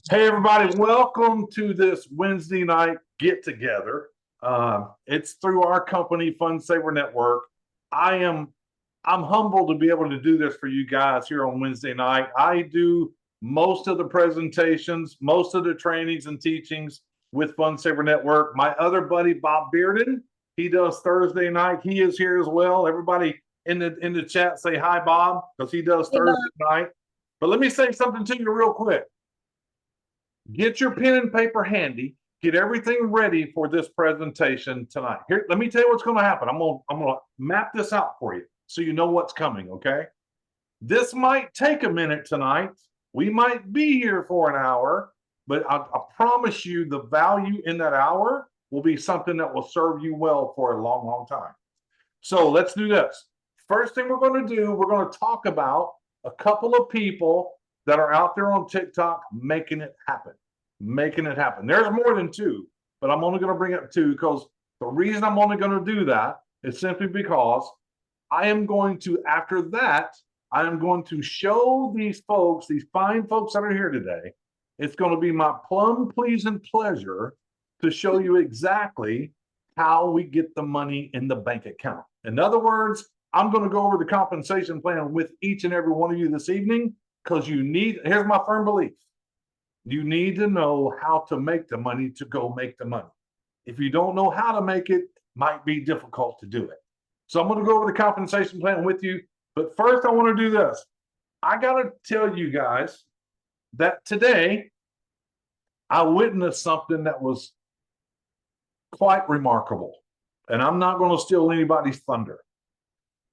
Hey everybody, welcome to this Wednesday night get together. It's through our company, Fund Saver Network. I'm humbled to be able to do this for you guys here on Wednesday night. I do most of the presentations, most of the trainings and teachings with Fund Saver Network. My other buddy Bob Bearden, he does Thursday night. He is here as well. Everybody in the chat say hi, Bob, because he does Thursday night. But let me say something to you real quick. Get your pen and paper handy. Get everything ready for this presentation tonight. Here, let me tell you what's going to happen. I'm gonna map this out for you so you know what's coming. Okay. This might take a minute tonight. We might be here for an hour, but I promise you the value in that hour will be something that will serve you well for a long, long time. So let's do this. First thing we're going to do, we're going to talk about a couple of people that are out there on TikTok making it happen. Making it happen. There's more than two, but I'm only going to bring up two because the reason I'm only going to do that is simply because I am going to, after that, I am going to show these folks, these fine folks that are here today. It's going to be my plum pleasing pleasure to show you exactly how we get the money in the bank account. In other words, I'm going to go over the compensation plan with each and every one of you this evening because you need, here's my firm belief. You need to know how to make the money to go make the money. If you don't know how to make it, might be difficult to do it. So I'm going to go over the compensation plan with you. But first, I want to do this. I got to tell you guys that today I witnessed something that was quite remarkable. And I'm not going to steal anybody's thunder,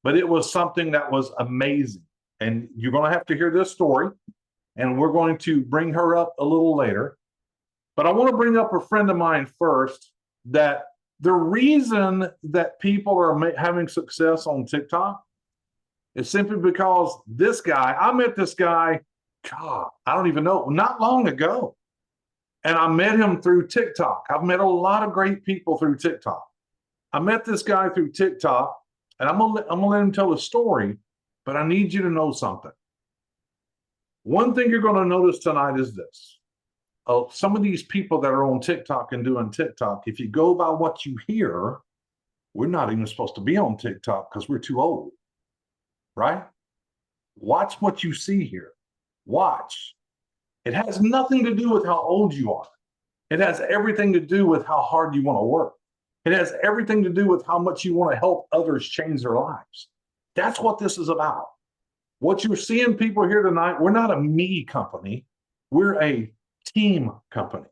but it was something that was amazing. And you're going to have to hear this story. And we're going to bring her up a little later. But I want to bring up a friend of mine first, that the reason that people are having success on TikTok is simply because this guy, I met this guy, God, I don't even know, not long ago. And I met him through TikTok. I've met a lot of great people through TikTok. I met this guy through TikTok, and I'm gonna let him tell a story, but I need you to know something. One thing you're going to notice tonight is this. Some of these people that are on TikTok and doing TikTok, if you go by what you hear, we're not even supposed to be on TikTok because we're too old, right? Watch what you see here. Watch. It has nothing to do with how old you are. It has everything to do with how hard you want to work. It has everything to do with how much you want to help others change their lives. That's what this is about. What you're seeing people here tonight, we're not a me company. We're a team company.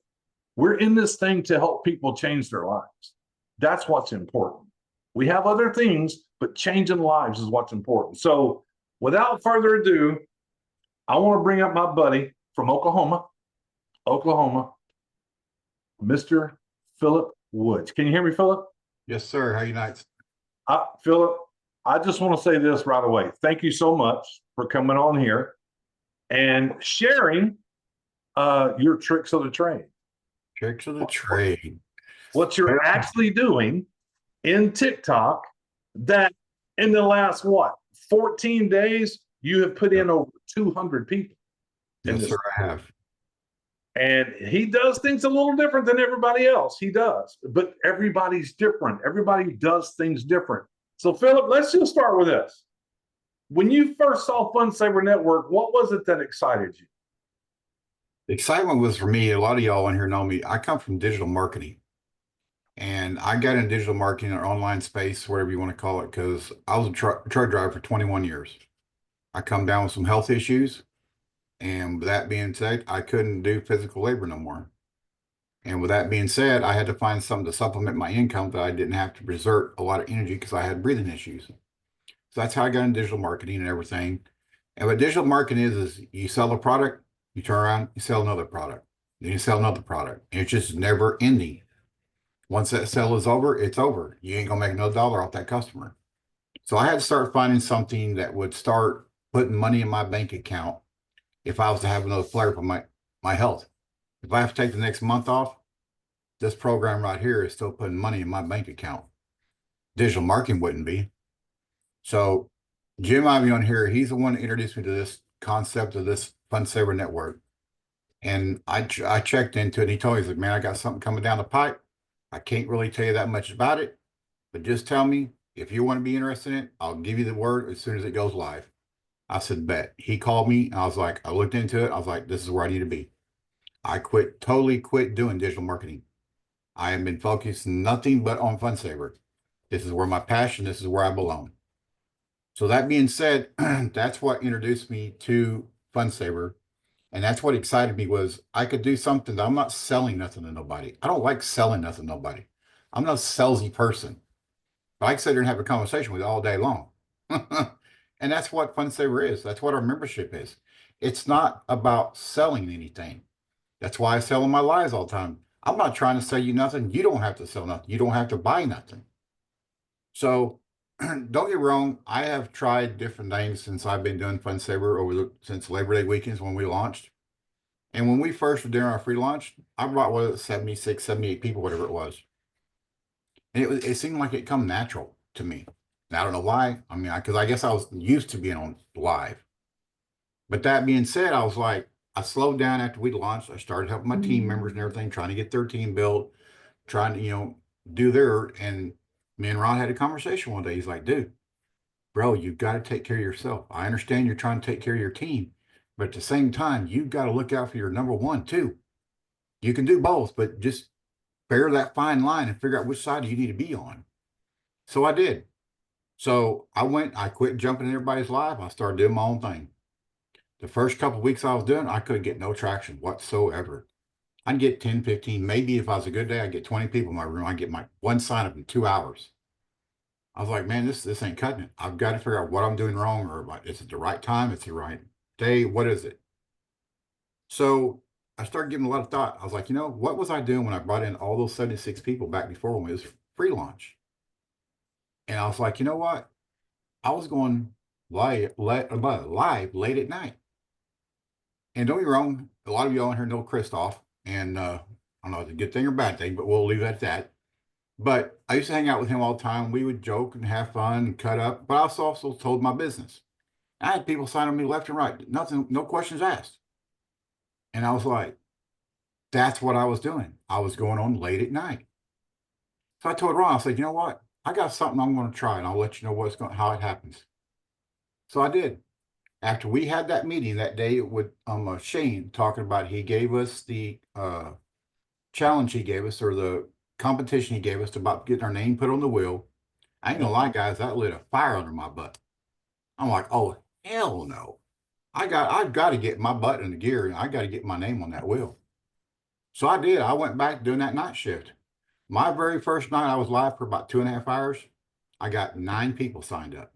We're in this thing to help people change their lives. That's what's important. We have other things, but changing lives is what's important. So without further ado, I want to bring up my buddy from Oklahoma, Mr. Philip Woods. Can you hear me, Philip? Yes, sir. How you nights? Philip, I just want to say this right away. Thank you so much for coming on here and sharing your tricks of the trade. Tricks of the trade. What you're actually doing in TikTok that in the last, 14 days, you have put in over 200 people. Yes, sir, I have. And he does things a little different than everybody else. He does. But everybody's different. Everybody does things different. So, Philip, let's just start with this. When you first saw Fund Saver Network, what was it that excited you? The excitement was for me, a lot of y'all in here know me. I come from digital marketing. And I got in digital marketing or online space, whatever you want to call it, because I was a truck driver for 21 years. I come down with some health issues. And with that being said, I couldn't do physical labor no more. And with that being said, I had to find something to supplement my income that I didn't have to exert a lot of energy because I had breathing issues. So that's how I got in digital marketing and everything. And what digital marketing is you sell a product, you turn around, you sell another product, then you sell another product. And it's just never ending. Once that sale is over, it's over. You ain't gonna make no dollar off that customer. So I had to start finding something that would start putting money in my bank account if I was to have another flare for my health. If I have to take the next month off, this program right here is still putting money in my bank account. Digital marketing wouldn't be. So Jim Ivy on here, he's the one that introduced me to this concept of this Fund Saver Network. And I checked into it, and he told me, he's like, man, I got something coming down the pipe. I can't really tell you that much about it, but just tell me if you want to be interested in it, I'll give you the word as soon as it goes live. I said, bet. He called me, and I was like, I looked into it. I was like, this is where I need to be. I totally quit doing digital marketing. I have been focused nothing but on FunSaver. This is where my passion, this is where I belong. So that being said, that's what introduced me to FunSaver. And that's what excited me was I could do something that I'm not selling nothing to nobody. I don't like selling nothing to nobody. I'm not a salesy person. But I can sit there and have a conversation with you all day long. And that's what FunSaver is. That's what our membership is. It's not about selling anything. That's why I sell in my lives all the time. I'm not trying to sell you nothing. You don't have to sell nothing. You don't have to buy nothing. So don't get wrong. I have tried different things since I've been doing FunSaver since Labor Day weekends when we launched. And when we first were doing our free launch, I brought, what, 76, 78 people, whatever it was. And it seemed like it come natural to me. And I don't know why. I mean, because I guess I was used to being on live. But that being said, I was like, I slowed down after we launched. I started helping my team members and everything, trying to get their team built, trying to, do their, and me and Ron had a conversation one day. He's like, dude, bro, you've got to take care of yourself. I understand you're trying to take care of your team, but at the same time, you've got to look out for your number one too. You can do both, but just bear that fine line and figure out which side you need to be on. So I did. So I quit jumping in everybody's live. I started doing my own thing. The first couple of weeks I was doing, I couldn't get no traction whatsoever. I'd get 10, 15, maybe if I was a good day, I'd get 20 people in my room. I'd get my one sign up in 2 hours. I was like, man, this ain't cutting it. I've got to figure out what I'm doing wrong, or is it the right time? It's the right day. What is it? So I started giving a lot of thought. I was like, what was I doing when I brought in all those 76 people back before when it was free launch? And I was like, you know what? I was going live late at night. And don't get me wrong, a lot of y'all in here know Christoph, and I don't know if it's a good thing or bad thing, but we'll leave it at that. But I used to hang out with him all the time. We would joke and have fun and cut up, but I also told my business. I had people signing me left and right, nothing, no questions asked. And I was like, that's what I was doing. I was going on late at night. So I told Ron, I said, you know what? I got something I'm going to try, and I'll let you know how it happens. So I did. After we had that meeting that day with Shane talking about, he gave us the challenge he gave us, or the competition he gave us about getting our name put on the wheel. I ain't gonna lie, guys, that lit a fire under my butt. I'm like, oh hell no. I've got to get my butt in the gear, and I got to get my name on that wheel. So I did. I went back doing that night shift. My very first night I was live for about 2.5 hours. I got 9 people signed up.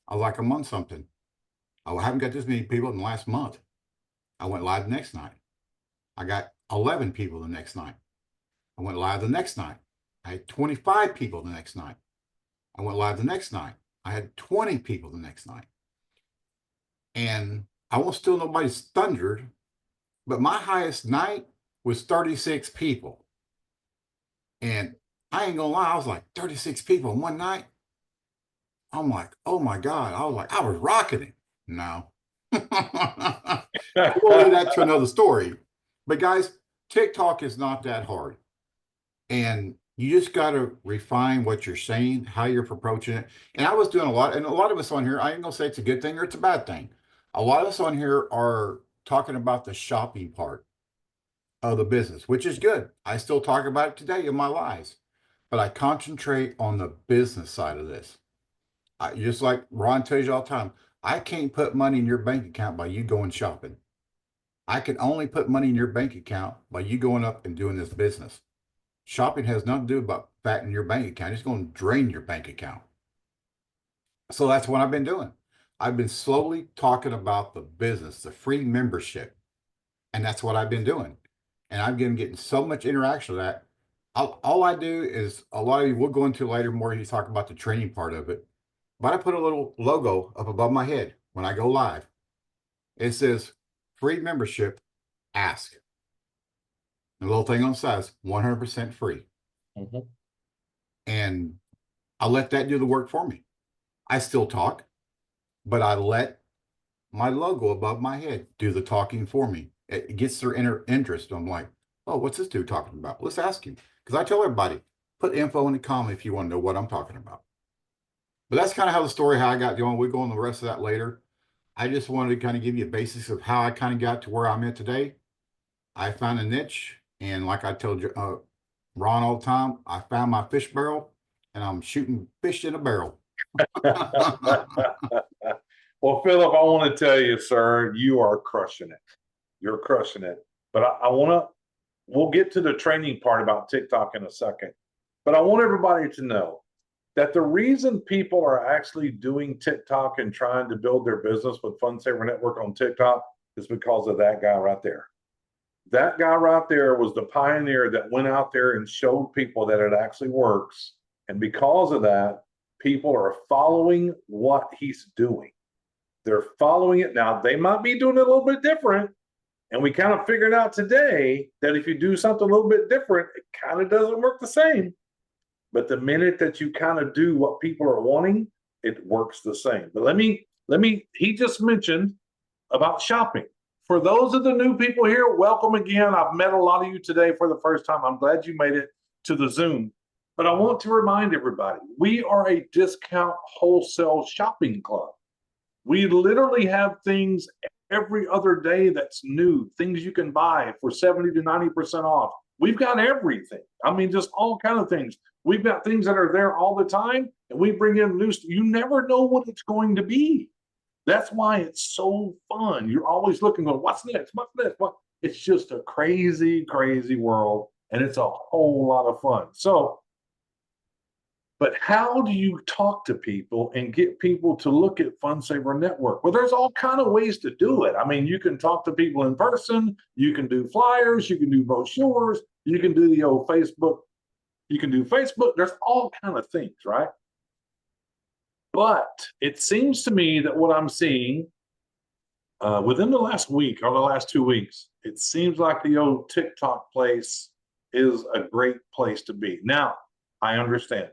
I was like, I'm on something. I haven't got this many people in the last month. I went live the next night. I got 11 people the next night. I went live the next night. I had 25 people the next night. I went live the next night. I had 20 people the next night. And I won't steal nobody's thunder, but my highest night was 36 people. And I ain't gonna lie, I was like, 36 people in one night. I'm like, oh my God. I was rocking it. No. We'll leave that to another story. But guys, TikTok is not that hard. And you just got to refine what you're saying, how you're approaching it. And I was doing a lot, and a lot of us on here, I ain't gonna say it's a good thing or it's a bad thing. A lot of us on here are talking about the shopping part of the business, which is good. I still talk about it today in my lives, but I concentrate on the business side of this. Just like Ron tells you all the time, I can't put money in your bank account by you going shopping. I can only put money in your bank account by you going up and doing this business. Shopping has nothing to do about fattening your bank account. It's going to drain your bank account. So that's what I've been doing. I've been slowly talking about the business, the free membership. And that's what I've been doing. And I've been getting so much interaction with that. All I do is, a lot of you, we'll go into later more, you talk about the training part of it. But I put a little logo up above my head when I go live. It says free membership, ask. A little thing on the side is 100% free. Mhm. And I let that do the work for me. I still talk, but I let my logo above my head do the talking for me. It gets their interest. I'm like, oh, what's this dude talking about? Let's ask him. Because I tell everybody, put info in the comment if you want to know what I'm talking about. But that's kind of how the story, how I got going. We'll go on the rest of that later. I just wanted to kind of give you a basis of how I kind of got to where I'm at today. I found a niche, and like I told you, Ron all the time, I found my fish barrel, and I'm shooting fish in a barrel. Well, Philip, I want to tell you, sir, you are crushing it. You're crushing it. But I want to, we'll get to the training part about TikTok in a second. But I want everybody to know that the reason people are actually doing TikTok and trying to build their business with Fun Saver Network on TikTok is because of that guy right there. That guy right there was the pioneer that went out there and showed people that it actually works. And because of that, people are following what he's doing. They're following it. Now, they might be doing it a little bit different. And we kind of figured out today that if you do something a little bit different, it kind of doesn't work the same. But the minute that you kind of do what people are wanting, it works the same. But he just mentioned about shopping. For those of the new people here, welcome again. I've met a lot of you today for the first time. I'm glad you made it to the Zoom. But I want to remind everybody, we are a discount wholesale shopping club. We literally have things every other day that's new, things you can buy for 70 to 90% off. We've got everything. I mean, just all kind of things. We've got things that are there all the time, and we bring in new. You never know what it's going to be. That's why it's so fun. You're always looking, going, what's next? What's next? What? It's just a crazy, crazy world, and it's a whole lot of fun. So, but how do you talk to people and get people to look at Fun Saver Network? Well, there's all kind of ways to do it. I mean, you can talk to people in person. You can do flyers. You can do brochures. You can do the old Facebook. You can do Facebook. There's all kind of things, right? But it seems to me that what I'm seeing within the last week or the last 2 weeks, it seems like the old TikTok place is a great place to be. Now, I understand.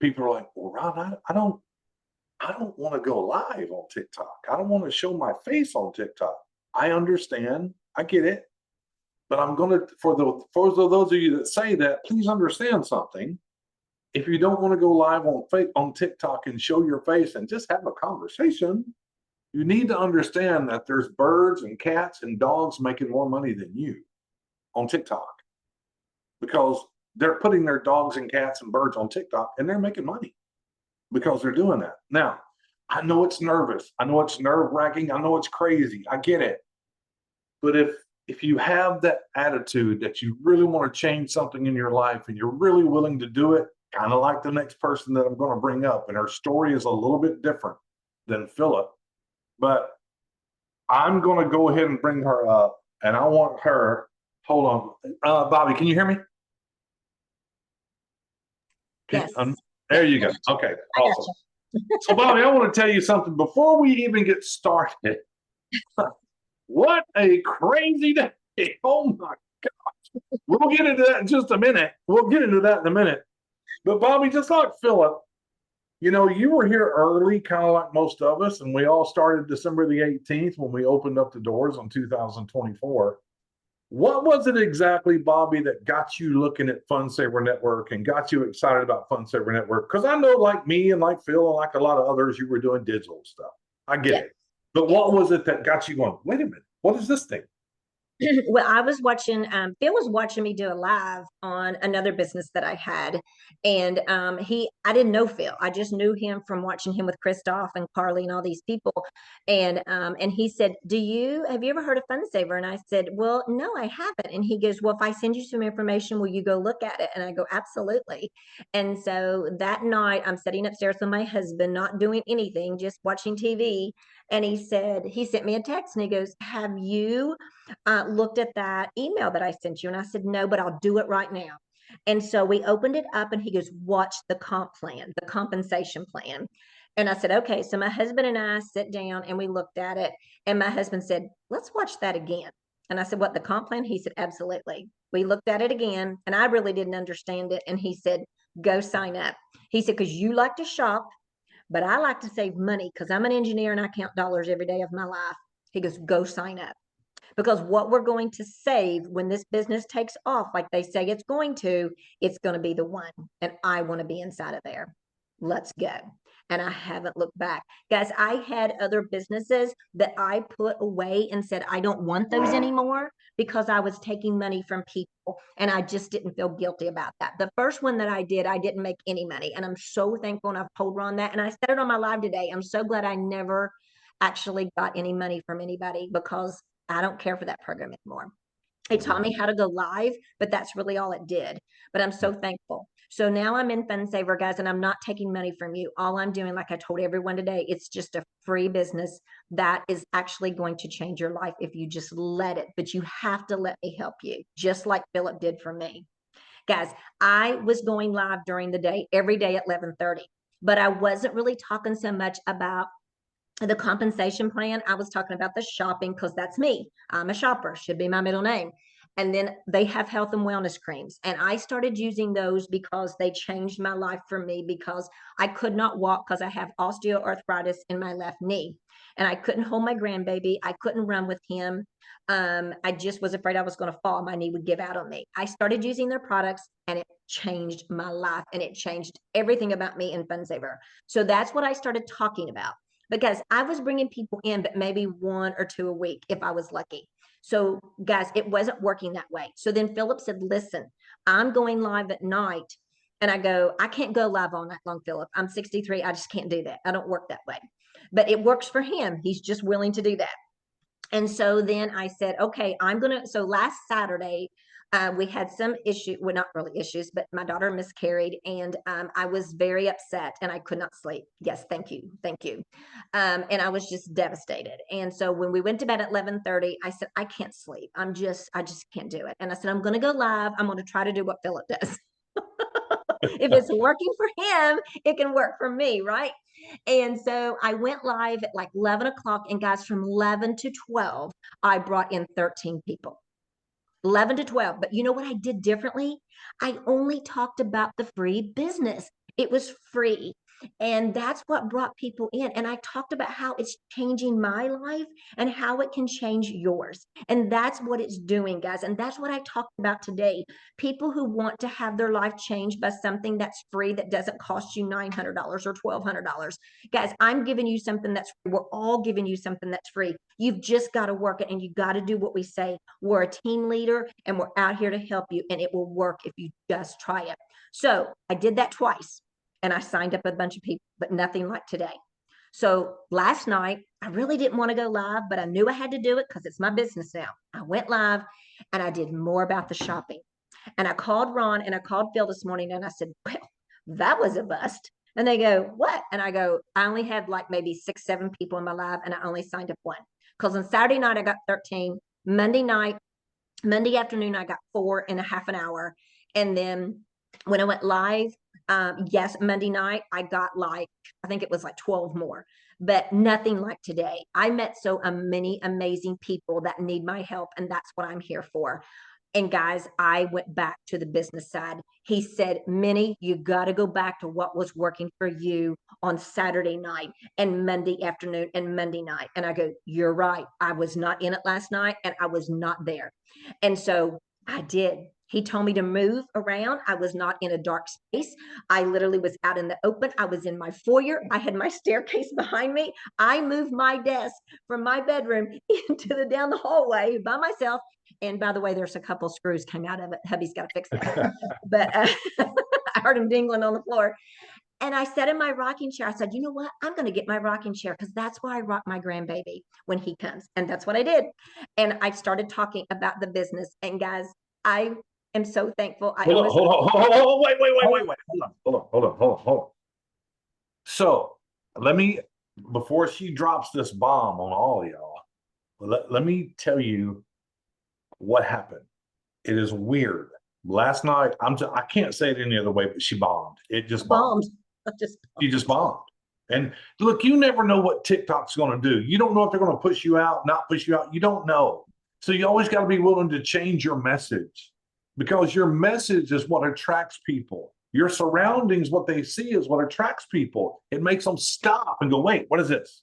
People are like, well, Ron, I don't want to go live on TikTok. I don't want to show my face on TikTok. I understand. I get it. But I'm going to, for those of you that say that, please understand something. If you don't want to go live on TikTok and show your face and just have a conversation, you need to understand that there's birds and cats and dogs making more money than you on TikTok because they're putting their dogs and cats and birds on TikTok and they're making money because they're doing that. Now, I know it's nervous. I know it's nerve-wracking. I know it's crazy. I get it. But if you have that attitude that you really want to change something in your life and you're really willing to do it, kind of like the next person that I'm going to bring up, and her story is a little bit different than Philip, but I'm going to go ahead and bring her up, and I want her, hold on. Bobby, can you hear me? Yes. There you go. Okay, awesome. So Bobby, I want to tell you something before we even get started. What a crazy day. Oh my gosh. We'll get into that in just a minute. We'll get into that in a minute. But Bobby, just like Philip, you know, you were here early, kind of like most of us, and we all started December the 18th when we opened up the doors on 2024. What was it exactly, Bobby, that got you looking at Fun Saver Network and got you excited about Fun Saver Network? Because I know, like me and like Phil and like a lot of others, you were doing digital stuff. I get it. But what was it that got you going, wait a minute, what is this thing? Well, I was watching, Phil was watching me do a live on another business that I had. And I didn't know Phil. I just knew him from watching him with Christoph and Carly and all these people. And he said, have you ever heard of Fun Saver? And I said, well, no, I haven't. And he goes, well, if I send you some information, will you go look at it? And I go, absolutely. And so that night I'm sitting upstairs with my husband, not doing anything, just watching TV. And he sent me a text and he goes, have you looked at that email that I sent you? And I said, no, but I'll do it right now. And so we opened it up and he goes, watch the comp plan, the compensation plan. And I said, okay. So my husband and I sit down and we looked at it. And my husband said, let's watch that again. And I said, what, the comp plan? He said, absolutely. We looked at it again and I really didn't understand it. And he said, go sign up. He said, because you like to shop, but I like to save money because I'm an engineer and I count dollars every day of my life. He goes, go sign up. because what we're going to save when this business takes off, like they say it's going to be the one. And I want to be inside of there. Let's go. And I haven't looked back. Guys, I had other businesses that I put away and said, I don't want those anymore because I was taking money from people and I just didn't feel guilty about that. The first one that I did, I didn't make any money. And I'm so thankful, and I've told Ron that. And I said it on my live today. I'm so glad I never actually got any money from anybody because I don't care for that program anymore. It taught me how to go live, but that's really all it did. But I'm so thankful. So now I'm in Fun Saver, guys, and I'm not taking money from you. All I'm doing, like I told everyone today, it's just a free business that is actually going to change your life if you just let it. But you have to let me help you, just like Philip did for me. Guys, I was going live during the day, every day at 11:30, but I wasn't really talking so much about the compensation plan. I was talking about the shopping because that's me. I'm a shopper, should be my middle name. And then they have health and wellness creams. And I started using those because they changed my life for me, because I could not walk because I have osteoarthritis in my left knee. And I couldn't hold my grandbaby. I couldn't run with him. I just was afraid I was going to fall. My knee would give out on me. I started using their products and it changed my life, and it changed everything about me in Fun Saver. So that's what I started talking about, because I was bringing people in, but maybe 1 or 2 a week if I was lucky. So guys, it wasn't working that way. So then Philip said, listen, I'm going live at night. And I go, I can't go live all night long, Philip. I'm 63. I just can't do that. I don't work that way. But it works for him. He's just willing to do that. And so then I said, okay, so last Saturday, we had some issue, well, not really issues, but my daughter miscarried, and I was very upset and I could not sleep. Yes, thank you. Thank you. And I was just devastated. And so when we went to bed at 11:30, I said, I can't sleep. I just can't do it. And I said, I'm going to go live. I'm going to try to do what Philip does. If it's working for him, it can work for me, right? And so I went live at like 11 o'clock, and guys, from 11 to 12, I brought in 13 people. 11 to 12. But you know what I did differently? I only talked about the free business. It was free. And that's what brought people in. And I talked about how it's changing my life and how it can change yours. And that's what it's doing, guys. And that's what I talked about today. People who want to have their life changed by something that's free, that doesn't cost you $900 or $1,200. Guys, I'm giving you something that's free. We're all giving you something that's free. You've just got to work it, and you got to do what we say. We're a team leader, and we're out here to help you, and it will work if you just try it. So I did that twice, and I signed up a bunch of people, but nothing like today. So last night, I really didn't want to go live, but I knew I had to do it because it's my business now. I went live and I did more about the shopping. And I called Ron and I called Phil this morning, and I said, well, that was a bust. And they go, what? And I go, I only had like maybe 6, 7 people in my live, and I only signed up 1. Because on Saturday night, I got 13. Monday afternoon, I got 4 in a half an hour. And then when I went live, yes, Monday night, I got like, I think it was like 12 more, but nothing like today. I met so many amazing people that need my help, and that's what I'm here for. And guys, I went back to the business side. He said, Minnie, you got to go back to what was working for you on Saturday night and Monday afternoon and Monday night. And I go, you're right. I was not in it last night, and I was not there. And so I did. He told me to move around. I was not in a dark space. I literally was out in the open. I was in my foyer. I had my staircase behind me. I moved my desk from my bedroom into down the hallway by myself. And by the way, there's a couple screws came out of it. Hubby's got to fix that. But I heard him dingling on the floor. And I sat in my rocking chair. I said, you know what? I'm going to get my rocking chair, because that's why I rock my grandbaby when he comes. And that's what I did. And I started talking about the business. And guys, I am so thankful. Hold on, wait. Hold on. So let me, before she drops this bomb on all of y'all, let me tell you what happened. It is weird. Last night, I can't say it any other way, but she bombed. It just bombed. She just bombed. And look, you never know what TikTok's going to do. You don't know if they're going to push you out, not push you out. You don't know. So you always got to be willing to change your message, because your message is what attracts people. Your surroundings, what they see, is what attracts people. It makes them stop and go, wait, what is this?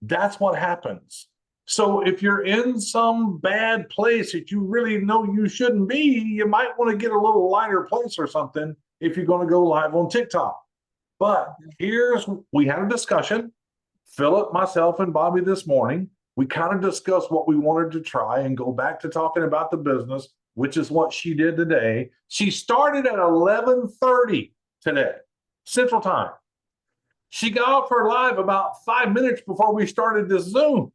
That's what happens. So if you're in some bad place that you really know you shouldn't be, you might want to get a little lighter place or something if you're going to go live on TikTok. But we had a discussion, Philip, myself, and Bobby this morning. We kind of discussed what we wanted to try and go back to talking about the business, which is what she did today. She started at 11:30 today, Central Time. She got off her live about 5 minutes before we started this Zoom.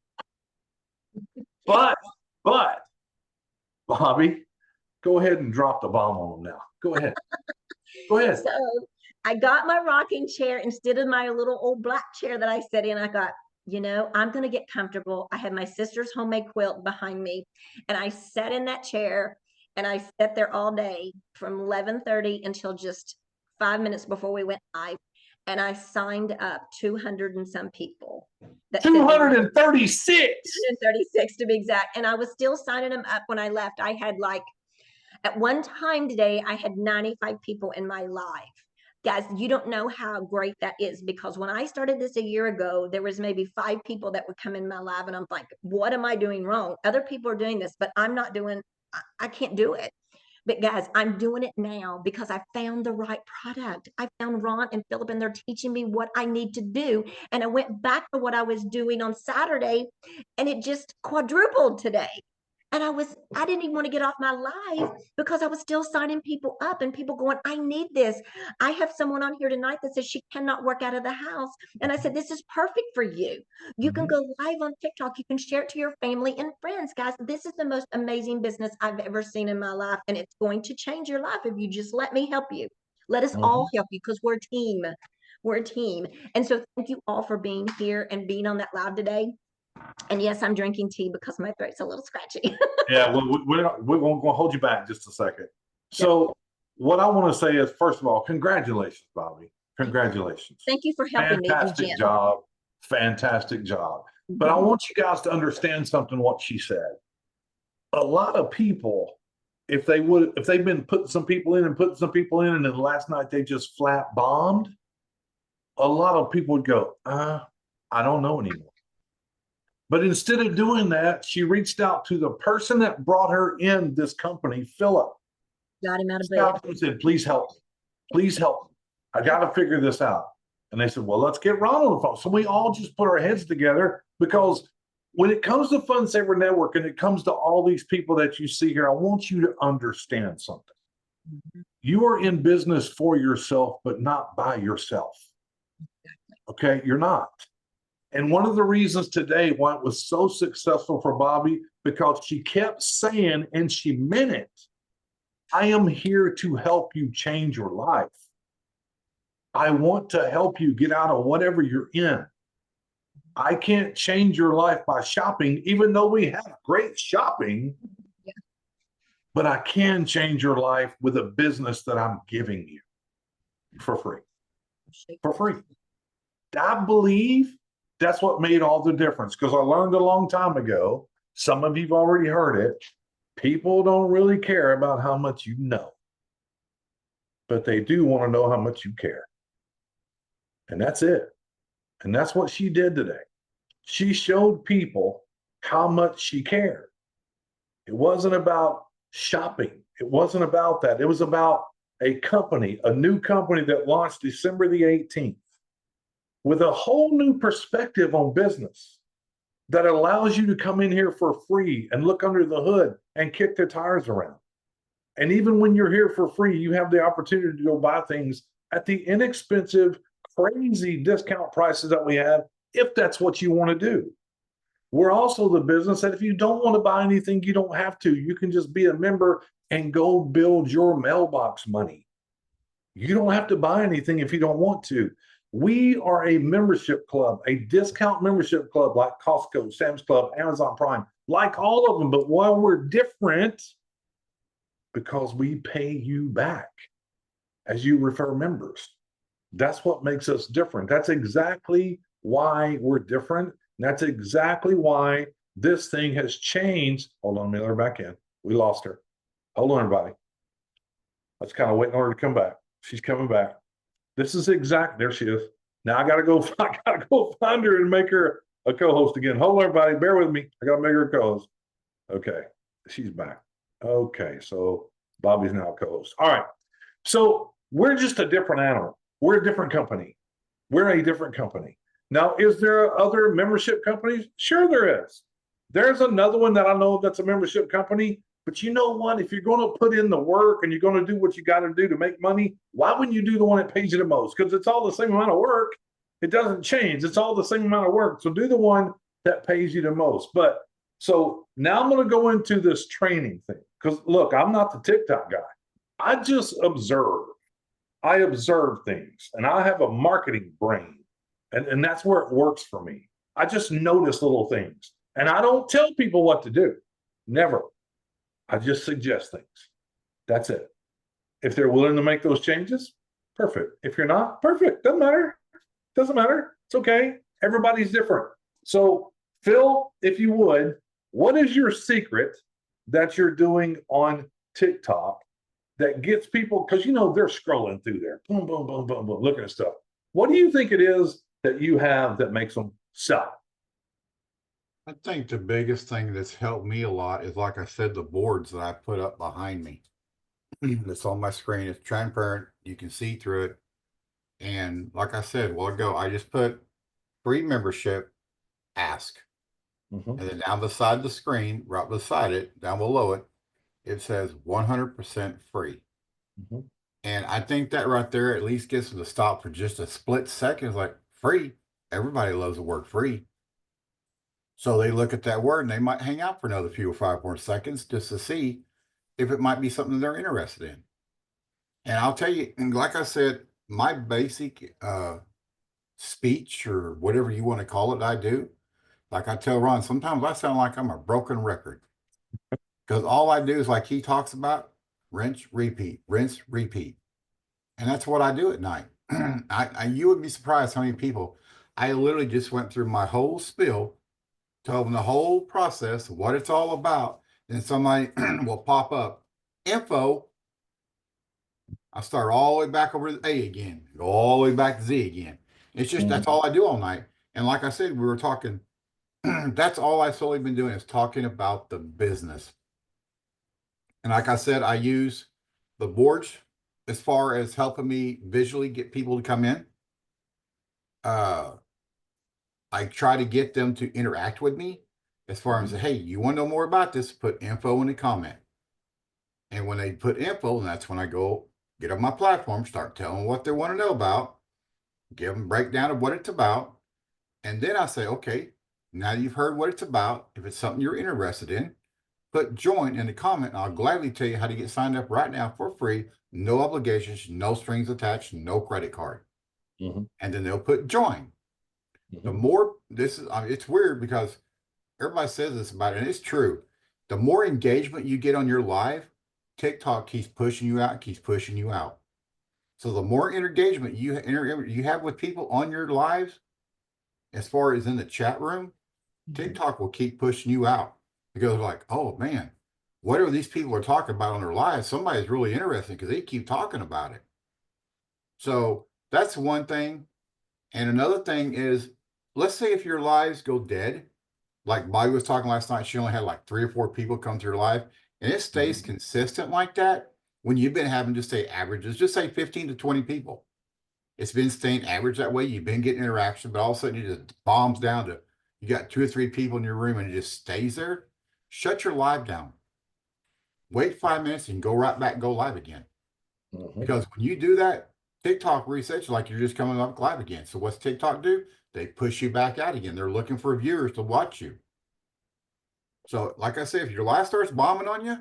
But, Bobby, go ahead and drop the bomb on them now. Go ahead. Go ahead. So I got my rocking chair instead of my little old black chair that I sat in. I got, I'm going to get comfortable. I had my sister's homemade quilt behind me, and I sat in that chair and I sat there all day from 11:30 until just 5 minutes before we went live. And I signed up 200 and some people. 236. 236 to be exact. And I was still signing them up when I left. I had at one time today, I had 95 people in my live. Guys, you don't know how great that is, because when I started this a year ago, there was maybe 5 people that would come in my live and I'm like, what am I doing wrong? Other people are doing this, but I can't do it. But guys, I'm doing it now because I found the right product. I found Ron and Philip, and they're teaching me what I need to do. And I went back to what I was doing on Saturday, and it just quadrupled today. And I didn't even want to get off my live because I was still signing people up and people going, I need this. I have someone on here tonight that says she cannot work out of the house. And I said, this is perfect for you. You can go live on TikTok. You can share it to your family and friends. Guys, this is the most amazing business I've ever seen in my life. And it's going to change your life if you just let me help you. Let us all help you, because we're a team. We're a team. And so thank you all for being here and being on that live today. And yes, I'm drinking tea because my throat's a little scratchy. Yeah, we won't hold you back just a second. So what I want to say is, first of all, congratulations, Bobby. Congratulations. Thank you for helping me. Fantastic job. Fantastic job. But I want you guys to understand something, what she said. A lot of people, if they've been putting some people in and then last night they just flat bombed, a lot of people would go, I don't know anymore. But instead of doing that, she reached out to the person that brought her in this company, Philip. Got him out of bed. And said, please help me. Please help me. I got to figure this out. And they said, well, let's get Ron on the phone. So we all just put our heads together, because when it comes to Fun Saver Network and it comes to all these people that you see here, I want you to understand something. You are in business for yourself, but not by yourself. Okay? You're not. And one of the reasons today why it was so successful for Bobby, because she kept saying, and she meant it, I am here to help you change your life. I want to help you get out of whatever you're in. I can't change your life by shopping, even though we have great shopping, but I can change your life with a business that I'm giving you for free. For free. I believe that's what made all the difference, because I learned a long time ago, some of you've already heard it, people don't really care about how much you know, but they do want to know how much you care. And that's it. And that's what she did today. She showed people how much she cared. It wasn't about shopping. It wasn't about that. It was about a company, a new company that launched December the 18th. With a whole new perspective on business that allows you to come in here for free and look under the hood and kick the tires around. And even when you're here for free, you have the opportunity to go buy things at the inexpensive, crazy discount prices that we have, if that's what you want to do. We're also the business that if you don't want to buy anything, you don't have to. You can just be a member and go build your mailbox money. You don't have to buy anything if you don't want to. We are a membership club, a discount membership club like Costco, Sam's Club, Amazon Prime, like all of them. But why we're different, because we pay you back as you refer members. That's what makes us different. That's exactly why we're different. And that's exactly why this thing has changed. Hold on, let her back in. We lost her. Hold on, everybody. I was kind of waiting on her to come back. She's coming back. This is there she is. Now I gotta go find her and make her a co-host again. Hold on, everybody. Bear with me. I got to make her a co-host. Okay. She's back. Okay. So Bobby's now a co-host. All right. So we're just a different animal. We're a different company. We're a different company. Now, is there other membership companies? Sure, there is. There's another one that I know that's a membership company. But you know what? If you're going to put in the work and you're going to do what you got to do to make money, why wouldn't you do the one that pays you the most? Because it's all the same amount of work. It doesn't change. It's all the same amount of work. So do the one that pays you the most. But so now I'm going to go into this training thing. Because look, I'm not the TikTok guy. I just observe. I observe things and I have a marketing brain. And that's where it works for me. I just notice little things. And I don't tell people what to do. Never. I just suggest things. That's it. If they're willing to make those changes, perfect. If you're not, perfect. Doesn't matter. Doesn't matter. It's okay. Everybody's different. So, Phil, if you would, what is your secret that you're doing on TikTok that gets people, because you know they're scrolling through there, boom, boom, boom, boom, boom, looking at stuff. What do you think it is that you have that makes them sell? I think the biggest thing that's helped me a lot is, like I said, the boards that I put up behind me. It's on my screen. It's transparent. You can see through it. And like I said a while ago, I just put free membership, ask. Mm-hmm. And then down the side of the screen, right beside it, down below it, it says 100% free. Mm-hmm. And I think that right there at least gets them to stop for just a split second. It's like, free. Everybody loves the word free. So they look at that word and they might hang out for another few or 5 more seconds just to see if it might be something they're interested in. And I'll tell you, and like I said, my basic speech or whatever you want to call it, I do. Like I tell Ron, sometimes I sound like I'm a broken record because all I do is like he talks about rinse, repeat, rinse, repeat. And that's what I do at night. You would be surprised how many people I literally just went through my whole spiel, told them the whole process, what it's all about. Then somebody will pop up, info. I start all the way back over to A again, go all the way back to Z again. It's just that's all I do all night. And like I said, we were talking, that's all I've solely been doing is talking about the business. And like I said, I use the boards as far as helping me visually get people to come in. I try to get them to interact with me as far as, hey, you want to know more about this? Put info in the comment. And when they put info, and that's when I go get on my platform, start telling them what they want to know about, give them a breakdown of what it's about. And then I say, okay, now you've heard what it's about. If it's something you're interested in, put join in the comment. And I'll gladly tell you how to get signed up right now for free. No obligations, no strings attached, no credit card. Mm-hmm. And then they'll put join. Mm-hmm. The more this is, I mean, it's weird because everybody says this about it, and it's true. The more engagement you get on your live, TikTok keeps pushing you out, keeps pushing you out. So the more engagement you have with people on your lives, as far as in the chat room, TikTok will keep pushing you out because they're like, oh man, whatever these people are talking about on their lives, somebody's really interested because they keep talking about it. So that's one thing. And another thing is, let's say if your lives go dead, like Bobby was talking last night, she only had like 3 or 4 people come to her live, and it stays consistent like that. When you've been having to say averages, just say 15 to 20 people. It's been staying average that way. You've been getting interaction, but all of a sudden it just bombs down to you got 2 or 3 people in your room and it just stays there. Shut your live down. Wait 5 minutes and go right back, go live again. Because when you do that, TikTok resets you like you're just coming up live again. So what's TikTok do? They push you back out again. They're looking for viewers to watch you. So like I said, if your live starts bombing on you,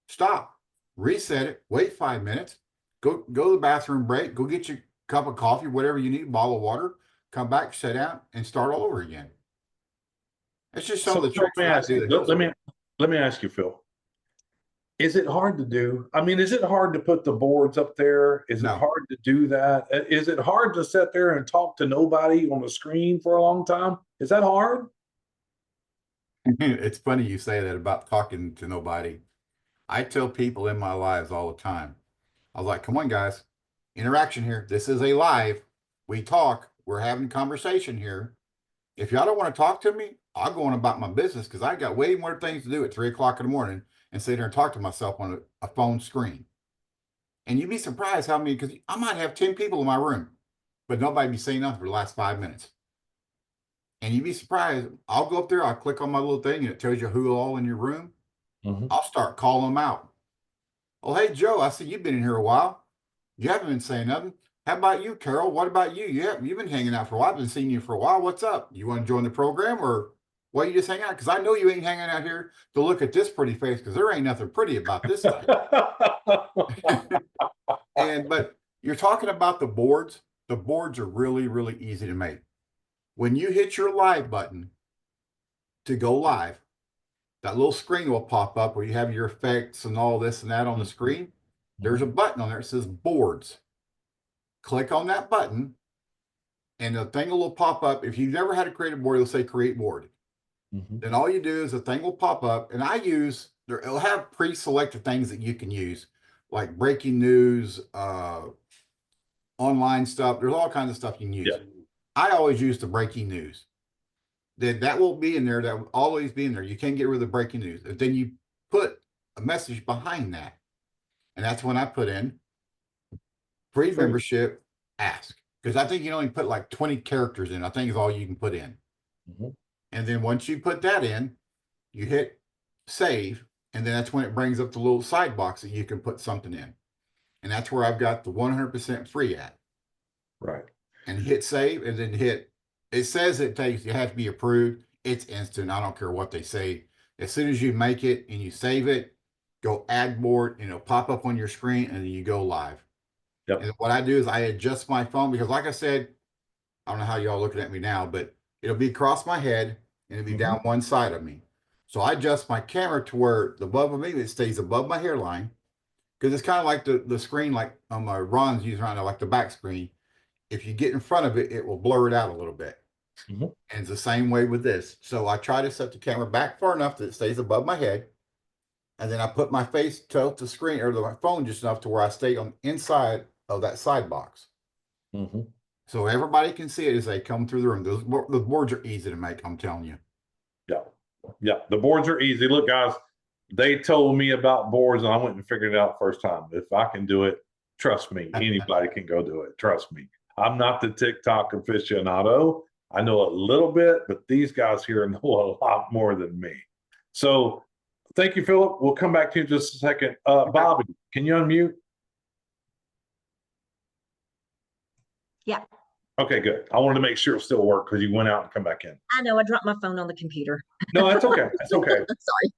stop, reset it, wait 5 minutes, go to the bathroom break, go get your cup of coffee, whatever you need, a bottle of water, come back, sit down, and start all over again. It's just some of the tricks that I do. Let me ask you, Phil. Is it hard to do? I mean, is it hard to put the boards up there? Is it hard to do that? Is it hard to sit there and talk to nobody on the screen for a long time? Is that hard? It's funny you say that about talking to nobody. I tell people in my lives all the time, I was like, come on, guys, interaction here. This is a live. We talk. We're having conversation here. If y'all don't want to talk to me, I'll go on about my business because I got way more things to do at 3 o'clock in the morning and sit there and talk to myself on a phone screen. And you'd be surprised how many, because I might have 10 people in my room, but nobody be saying nothing for the last 5 minutes. And you'd be surprised. I'll go up there, I'll click on my little thing and it tells you who all in your room. I'll start calling them out. Oh, hey, Joe, I see you've been in here a while. You haven't been saying nothing. How about you, Carol? What about you? You've been hanging out for a while. I've been seeing you for a while. What's up? You want to join the program or why you just hang out? Because I know you ain't hanging out here to look at this pretty face because there ain't nothing pretty about this thing. But you're talking about the boards. The boards are really, really easy to make. When you hit your live button to go live, that little screen will pop up where you have your effects and all this and that on the screen. There's a button on there. It says boards. Click on that button and the thing will pop up. If you've never had to create a board, it'll say create board. Then all you do is the thing will pop up and it'll have pre-selected things that you can use like breaking news, online stuff. There's all kinds of stuff you can use. Yeah. I always use the breaking news. Then that won't be in there. That will always be in there. You can't get rid of the breaking news. But then you put a message behind that. And that's when I put in free membership ask. Because I think you only put like 20 characters in. I think is all you can put in. And then once you put that in, you hit save. And then that's when it brings up the little side box that you can put something in. And that's where I've got the 100% free at. Right. And hit save and then it says it takes, you have to be approved. It's instant. I don't care what they say. As soon as you make it and you save it, go add board and it'll pop up on your screen and then you go live. Yep. And what I do is I adjust my phone because like I said, I don't know how y'all looking at me now, but it'll be across my head and it'll be down one side of me. So I adjust my camera to where the above of me, it stays above my hairline. Because it's kind of like the screen, like Ron's using right now, like the back screen. If you get in front of it, it will blur it out a little bit. And it's the same way with this. So I try to set the camera back far enough that it stays above my head. And then I put my face to the screen or my phone just enough to where I stay on inside of that side box. So everybody can see it as they come through the room. Those boards are easy to make, I'm telling you. Yeah. Yeah. The boards are easy. Look, guys, they told me about boards and I went and figured it out first time. If I can do it, trust me, anybody can go do it. Trust me. I'm not the TikTok aficionado. I know a little bit, but these guys here know a lot more than me. So thank you, Philip. We'll come back to you in just a second. Bobby, can you unmute? Yeah. Okay, good. I wanted to make sure it still worked because you went out and come back in. I know I dropped my phone on the computer. No, that's okay. That's okay.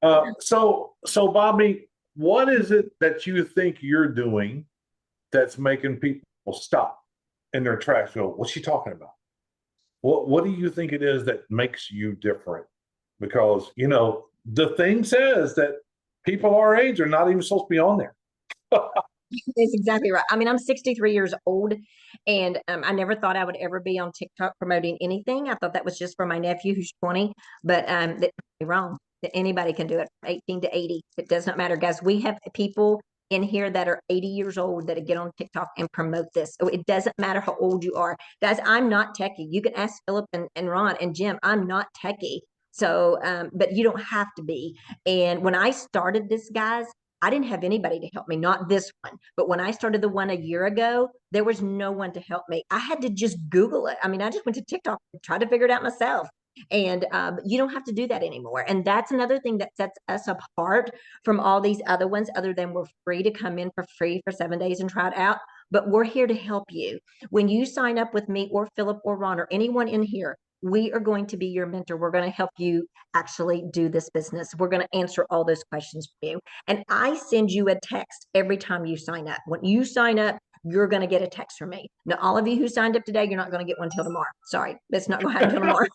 Sorry. So Bobby, what is it that you think you're doing that's making people stop in their tracks? Go, what's she talking about? What do you think it is that makes you different? Because the thing says that people our age are not even supposed to be on there. That's exactly right. I mean, I'm 63 years old, and I never thought I would ever be on TikTok promoting anything. I thought that was just for my nephew who's 20, but that's wrong. That anybody can do it, from 18 to 80. It does not matter, guys. We have people in here that are 80 years old that get on TikTok and promote this. So it doesn't matter how old you are. Guys, I'm not techie. You can ask Philip and Ron and Jim. I'm not techie. So, but you don't have to be. And when I started this, guys, I didn't have anybody to help me, not this one. But when I started the one a year ago, there was no one to help me. I had to just Google it. I mean, I just went to TikTok and tried to figure it out myself. And you don't have to do that anymore. And that's another thing that sets us apart from all these other ones, other than we're free to come in for free for 7 days and try it out. But we're here to help you. When you sign up with me or Philip or Ron or anyone in here, we are going to be your mentor. We're going to help you actually do this business. We're going to answer all those questions for you. And I send you a text every time you sign up. When you sign up, you're going to get a text from me. Now, all of you who signed up today, you're not going to get one till tomorrow. Sorry, it's not going to happen till tomorrow.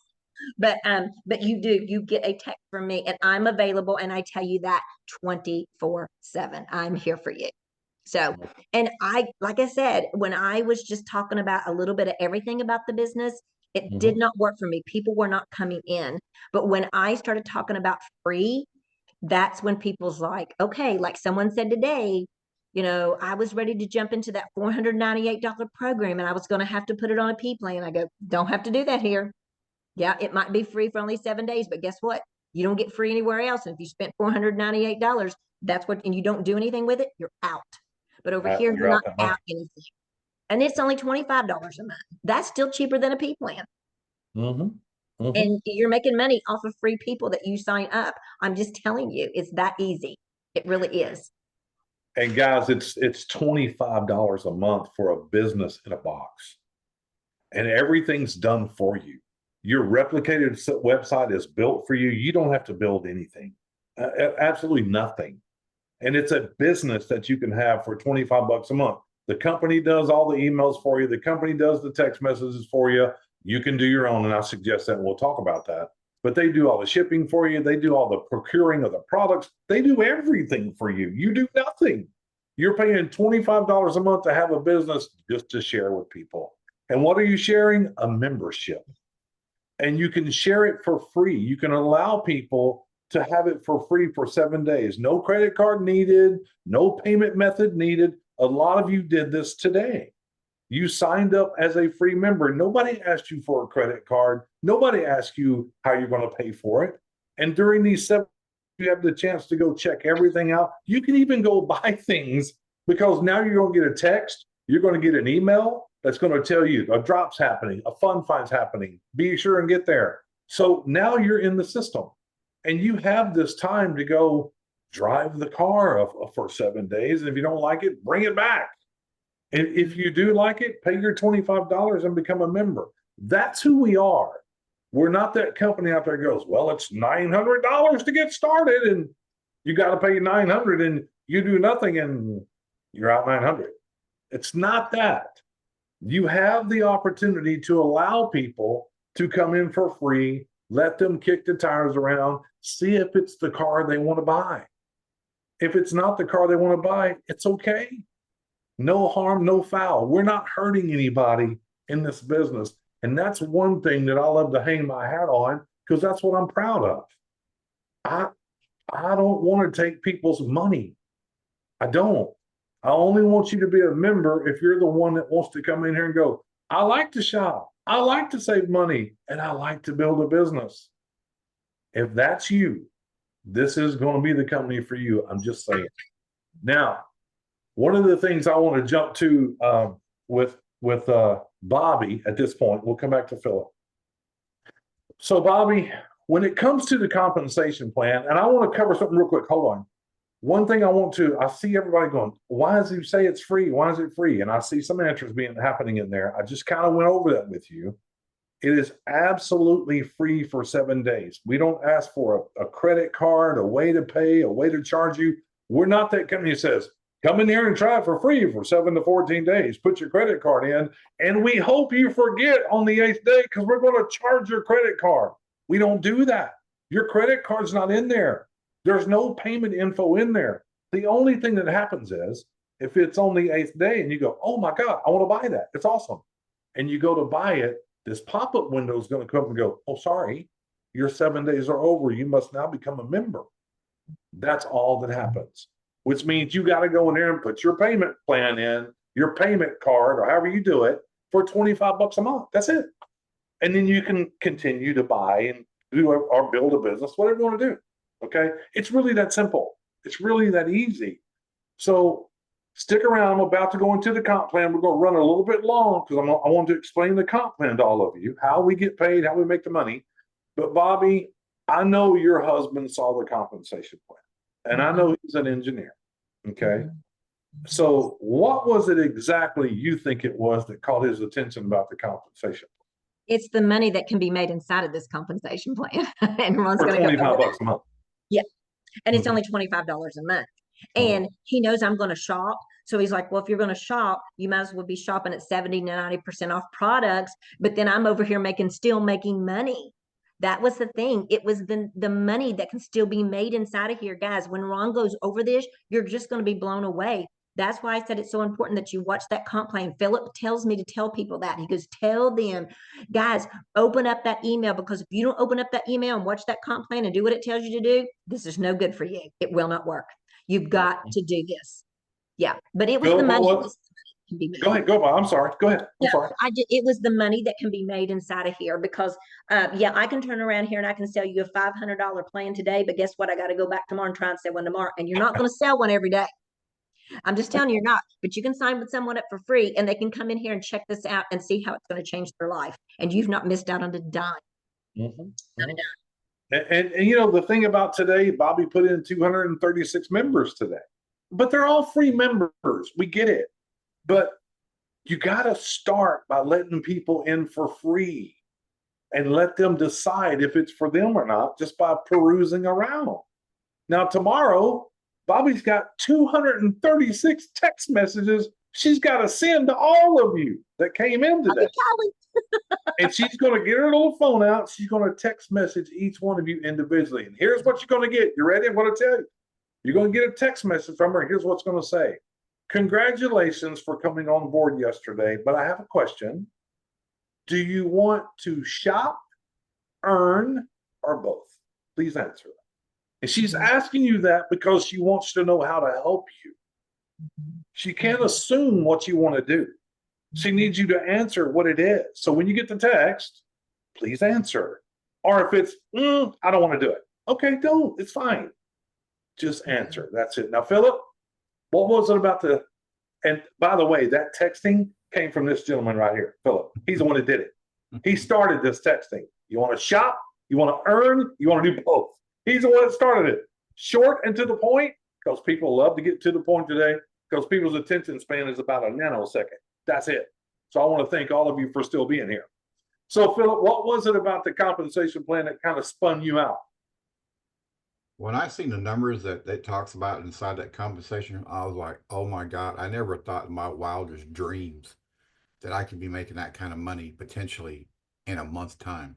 But you get a text from me, and I'm available, and I tell you that 24/7. I'm here for you. So, and like I said, when I was just talking about a little bit of everything about the business, it did not work for me. People were not coming in. But when I started talking about free, that's when people's like, okay, like someone said today, I was ready to jump into that $498 program and I was going to have to put it on a P plan. I go, don't have to do that here. Yeah, it might be free for only 7 days, but guess what? You don't get free anywhere else. And if you spent $498, that's what, and you don't do anything with it, you're out. But over here, You're you're out not that money. out anything. And it's only $25 a month. That's still cheaper than a P plan. Mm-hmm. Mm-hmm. And you're making money off of free people that you sign up. I'm just telling you, it's that easy. It really is. And guys, it's $25 a month for a business in a box. And everything's done for you. Your replicated website is built for you. You don't have to build anything, absolutely nothing. And it's a business that you can have for 25 bucks a month. The company does all the emails for you. The company does the text messages for you. You can do your own, and I suggest that, and we'll talk about that. But they do all the shipping for you. They do all the procuring of the products. They do everything for you. You do nothing. You're paying $25 a month to have a business just to share with people. And what are you sharing? A membership. And you can share it for free. You can allow people to have it for free for 7 days. No credit card needed, no payment method needed. A lot of you did this today. You signed up as a free member. Nobody asked you for a credit card. Nobody asked you how you're going to pay for it. And during these 7 you have the chance to go check everything out. You can even go buy things because now you're going to get a text. You're going to get an email that's going to tell you a drop's happening, a fund find's happening. Be sure and get there. So now you're in the system and you have this time to go drive the car for 7 days. And if you don't like it, bring it back. And if you do like it, pay your $25 and become a member. That's who we are. We're not that company out there that goes, well, it's $900 to get started and you got to pay $900 and you do nothing and you're out $900. It's not that. You have the opportunity to allow people to come in for free, let them kick the tires around, see if it's the car they want to buy. If it's not the car they want to buy, it's okay. No harm, no foul. We're not hurting anybody in this business. And that's one thing that I love to hang my hat on because that's what I'm proud of. I don't want to take people's money. I don't. I only want you to be a member if you're the one that wants to come in here and go, I like to shop. I like to save money and I like to build a business. If that's you, this is going to be the company for you. I'm just saying. Now, one of the things I want to jump to with Bobby at this point, we'll come back to Philip. So Bobby, when it comes to the compensation plan, and I want to cover something real quick. Hold on. One thing I see everybody going, why does he say it's free? Why is it free? And I see some answers happening in there. I just kind of went over that with you. It is absolutely free for 7 days. We don't ask for a credit card, a way to pay, a way to charge you. We're not that company that says, come in here and try it for free for 7 to 14 days. Put your credit card in, and we hope you forget on the 8th day because we're going to charge your credit card. We don't do that. Your credit card's not in there. There's no payment info in there. The only thing that happens is if it's on the 8th day and you go, oh my God, I want to buy that. It's awesome. And you go to buy it, this pop-up window is going to come and go, oh, sorry, your 7 days are over. You must now become a member. That's all that happens, which means you got to go in there and put your payment plan in, your payment card, or however you do it, for 25 bucks a month. That's it. And then you can continue to buy and do or build a business, whatever you want to do. Okay. It's really that simple. It's really that easy. So stick around. I'm about to go into the comp plan. We're going to run a little bit long because I want to explain the comp plan to all of you, how we get paid, how we make the money. But Bobby, I know your husband saw the compensation plan, and I know he's an engineer. Okay. So what was it exactly you think it was that caught his attention about the compensation? It's the money that can be made inside of this compensation plan. And Ron's For going to 25 bucks a month. Yeah. And it's only $25 a month. And he knows I'm going to shop. So he's like, well, if you're going to shop, you might as well be shopping at 70 to 90% off products. But then I'm over here still making money. That was the thing. It was the money that can still be made inside of here. Guys, when Ron goes over this, you're just going to be blown away. That's why I said it's so important that you watch that comp plan. Philip tells me to tell people that. He goes, tell them, guys, open up that email, because if you don't open up that email and watch that comp plan and do what it tells you to do, this is no good for you. It will not work. You've got to do this. Yeah. But it was Philip, the money. can be made. Go ahead, go Bob. I'm sorry. Go ahead. I'm No, sorry. it was the money that can be made inside of here because, yeah, I can turn around here and I can sell you a $500 plan today, but guess what? I got to go back tomorrow and try and sell one tomorrow. And you're not going to sell one every day. I'm just telling you, you're not, but you can sign with someone up for free and they can come in here and check this out and see how it's going to change their life. And you've not missed out on a dime. Mhm. And you know, the thing about today, Bobby put in 236 members today, but they're all free members. We get it. But you got to start by letting people in for free and let them decide if it's for them or not just by perusing around. Now, tomorrow, Bobby's got 236 text messages she's got to send to all of you that came in today. And she's going to get her little phone out. She's going to text message each one of you individually. And here's what you're going to get. You ready? I'm going to tell you. You're going to get a text message from her. Here's what's going to say. Congratulations for coming on board yesterday, but I have a question. Do you want to shop, earn, or both? Please answer. And she's asking you that because she wants to know how to help you. She can't assume what you want to do. She needs you to answer what it is. So when you get the text, please answer. Or if it's, I don't want to do it. Okay, don't. It's fine. Just answer. That's it. Now, Philip, what was it about the, and by the way, that texting came from this gentleman right here, Philip. He's the one that did it. He started this texting. You want to shop? You want to earn? You want to do both? He's the one that started it. Short and to the point, because people love to get to the point today, because people's attention span is about a nanosecond. That's it. So I want to thank all of you for still being here. So, Philip, what was it about the compensation plan that kind of spun you out? When I seen the numbers that it talks about inside that compensation, I was like, oh my God, I never thought in my wildest dreams that I could be making that kind of money potentially in a month's time.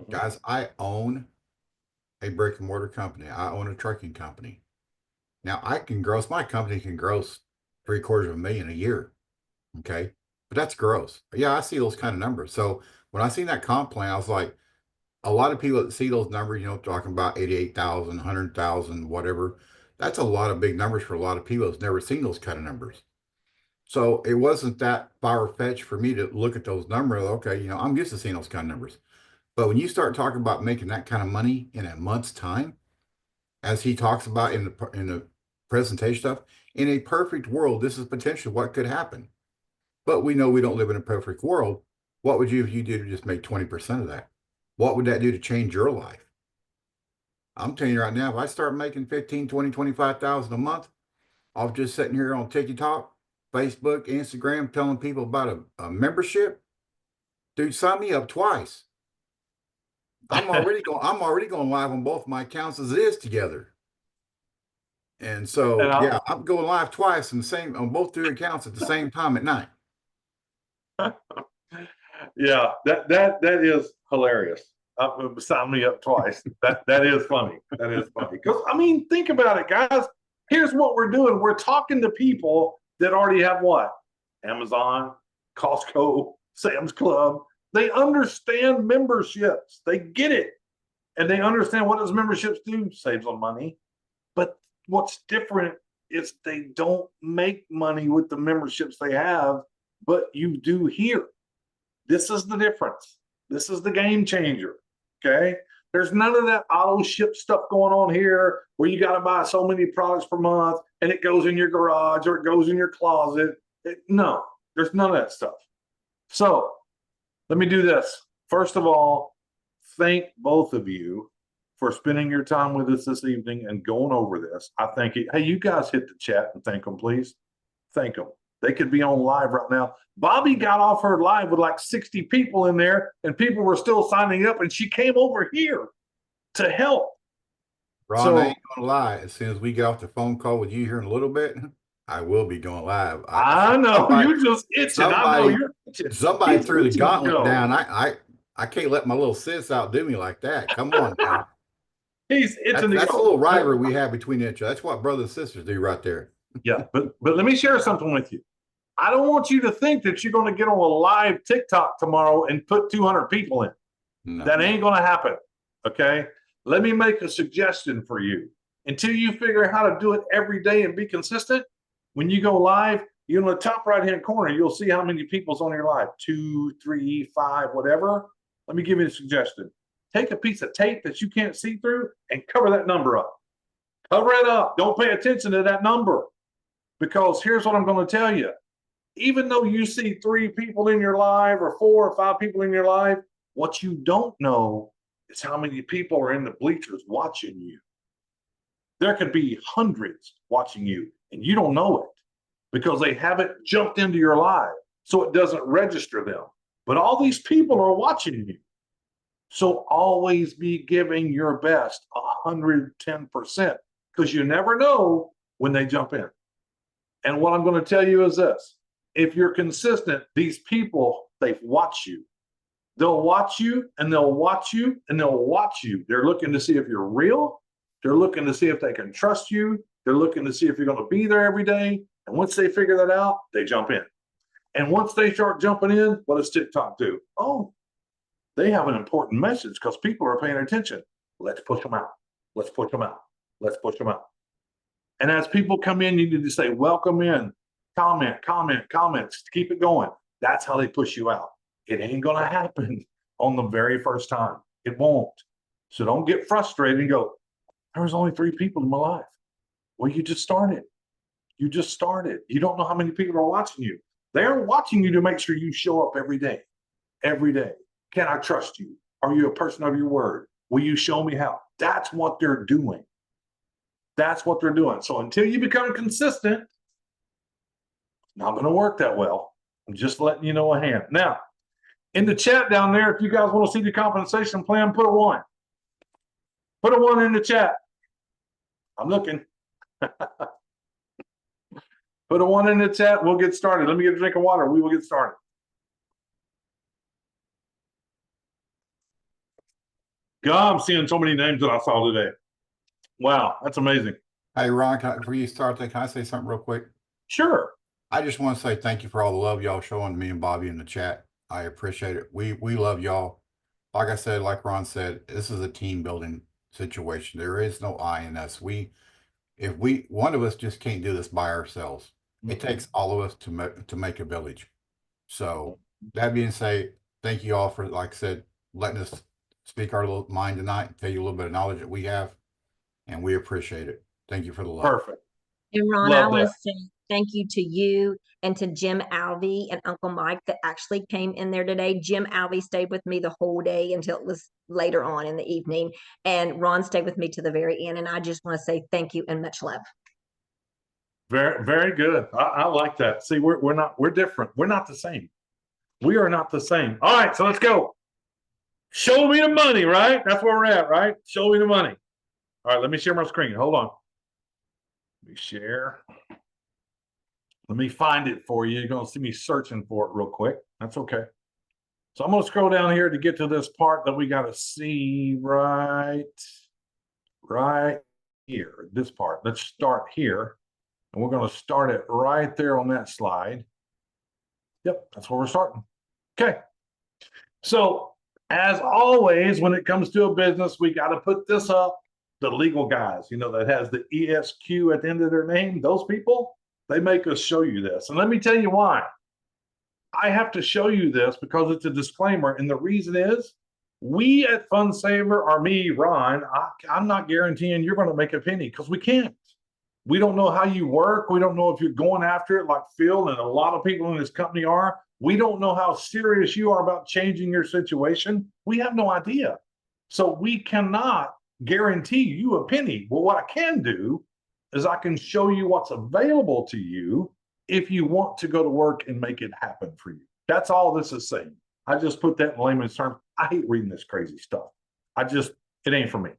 Guys, I own a brick and mortar company. I own a trucking company. Now my company can gross $750,000 a year. Okay. But that's gross. Yeah, I see those kind of numbers. So when I seen that comp plan, I was like, a lot of people that see those numbers, talking about 88,000, 100,000, whatever. That's a lot of big numbers for a lot of people that's never seen those kind of numbers. So it wasn't that far-fetched for me to look at those numbers. Okay, I'm used to seeing those kind of numbers. But when you start talking about making that kind of money in a month's time, as he talks about in the presentation stuff, in a perfect world, this is potentially what could happen. But we know we don't live in a perfect world. What would you if you did just make 20% of that? What would that do to change your life? I'm telling you right now, if I start making 15, 20, 25,000 a month off just sitting here on TikTok, Facebook, Instagram, telling people about a membership, dude, sign me up twice. I'm already going live on both my accounts as it is together. And so, yeah, I'm going live twice on both two accounts at the same time at night. Yeah, that is hilarious. Sign me up twice. That is funny. That is funny. Because I mean, think about it, guys. Here's what we're doing. We're talking to people that already have what? Amazon, Costco, Sam's Club. They understand memberships. They get it. And they understand what those memberships do. Saves them money. But what's different is they don't make money with the memberships they have, but you do here. This is the difference. This is the game changer. Okay. There's none of that auto ship stuff going on here where you got to buy so many products per month and it goes in your garage or it goes in your closet. No, there's none of that stuff. So let me do this. First of all, thank both of you for spending your time with us this evening and going over this. I thank you. Hey, you guys hit the chat and thank them, please. Thank them. They could be on live right now. Bobby got off her live with like 60 people in there and people were still signing up and she came over here to help. Ron, I ain't gonna lie. As soon as we get off the phone call with you here in a little bit, I will be going live. I know you're just itching. I know you're itching. Somebody threw the gauntlet down. I can't let my little sis outdo me like that. Come on now. He's itching. That's a little rivalry we have between each other. That's what brothers and sisters do right there. Yeah, but let me share something with you. I don't want you to think that you're going to get on a live TikTok tomorrow and put 200 people in. No. That ain't going to happen. Okay. Let me make a suggestion for you. Until you figure out how to do it every day and be consistent, when you go live, You know, the top right-hand corner, you'll see how many people's on your live. 2, 3, 5, whatever. Let me give you a suggestion. Take a piece of tape that you can't see through and cover that number up. Cover it up. Don't pay attention to that number. Because here's what I'm going to tell you. Even though you see 3 people in your live or 4 or 5 people in your live, what you don't know is how many people are in the bleachers watching you. There could be hundreds watching you, and you don't know it because they haven't jumped into your live, so it doesn't register them. But all these people are watching you. So always be giving your best 110% because you never know when they jump in. And what I'm going to tell you is this. If you're consistent, these people, they watch you. They'll watch you and they'll watch you and they'll watch you. They're looking to see if you're real. They're looking to see if they can trust you. They're looking to see if you're going to be there every day. And once they figure that out, they jump in. And once they start jumping in, what does TikTok do? Oh, they have an important message because people are paying attention. Let's push them out. Let's push them out. Let's push them out. And as people come in, you need to say, welcome in, comment, comments, keep it going. That's how they push you out. It ain't going to happen on the very first time. It won't. So don't get frustrated and go, there was only 3 people in my life. Well, you just started. You just started. You don't know how many people are watching you. They're watching you to make sure you show up every day. Every day. Can I trust you? Are you a person of your word? Will you show me how? That's what they're doing. That's what they're doing. So until you become consistent, it's not going to work that well. I'm just letting you know a hand. Now, in the chat down there, if you guys want to see the compensation plan, put a 1. Put a 1 in the chat. I'm looking. Put a 1 in the chat. We'll get started. Let me get a drink of water. We will get started. God, I'm seeing so many names that I saw today. Wow, that's amazing. Hey, Ron, before you start that, can I say something real quick? Sure. I just want to say thank you for all the love y'all showing me and Bobby in the chat. I appreciate it. We love y'all. Like I said, like Ron said, this is a team building situation. There is no I in us. If one of us just can't do this by ourselves. It takes all of us to make a village. So that being said, thank you all for, like I said, letting us speak our little mind tonight, tell you a little bit of knowledge that we have, and we appreciate it. Thank you for the love. Perfect. And Ron, Love I want to that. say thank you to you and to Jim Alvey and Uncle Mike that actually came in there today. Jim Alvey stayed with me the whole day until it was later on in the evening. And Ron stayed with me to the very end. And I just want to say thank you and much love. Very, very good. I like that. See, we're different. We're not the same. We are not the same. All right, so let's go. Show me the money, right? That's where we're at, right? Show me the money. All right, let me share my screen. Hold on. Let me share. Let me find it for you. You're going to see me searching for it real quick. That's okay. So I'm going to scroll down here to get to this part that we got to see right here, this part. Let's start here. And we're going to start it right there on that slide. Yep, that's where we're starting. Okay. So as always, when it comes to a business, we got to put this up. The legal guys, you know, that has the ESQ at the end of their name, those people, they make us show you this. And let me tell you why. I have to show you this because it's a disclaimer. And the reason is we at Fund Saver, or me, Ron, I'm not guaranteeing you're going to make a penny because we can't. We don't know how you work. We don't know if you're going after it like Phil and a lot of people in this company are. We don't know how serious you are about changing your situation. We have no idea. So we cannot guarantee you a penny. Well, what I can do is I can show you what's available to you if you want to go to work and make it happen for you. That's all this is saying. I just put that in layman's terms. I hate reading this crazy stuff. It ain't for me.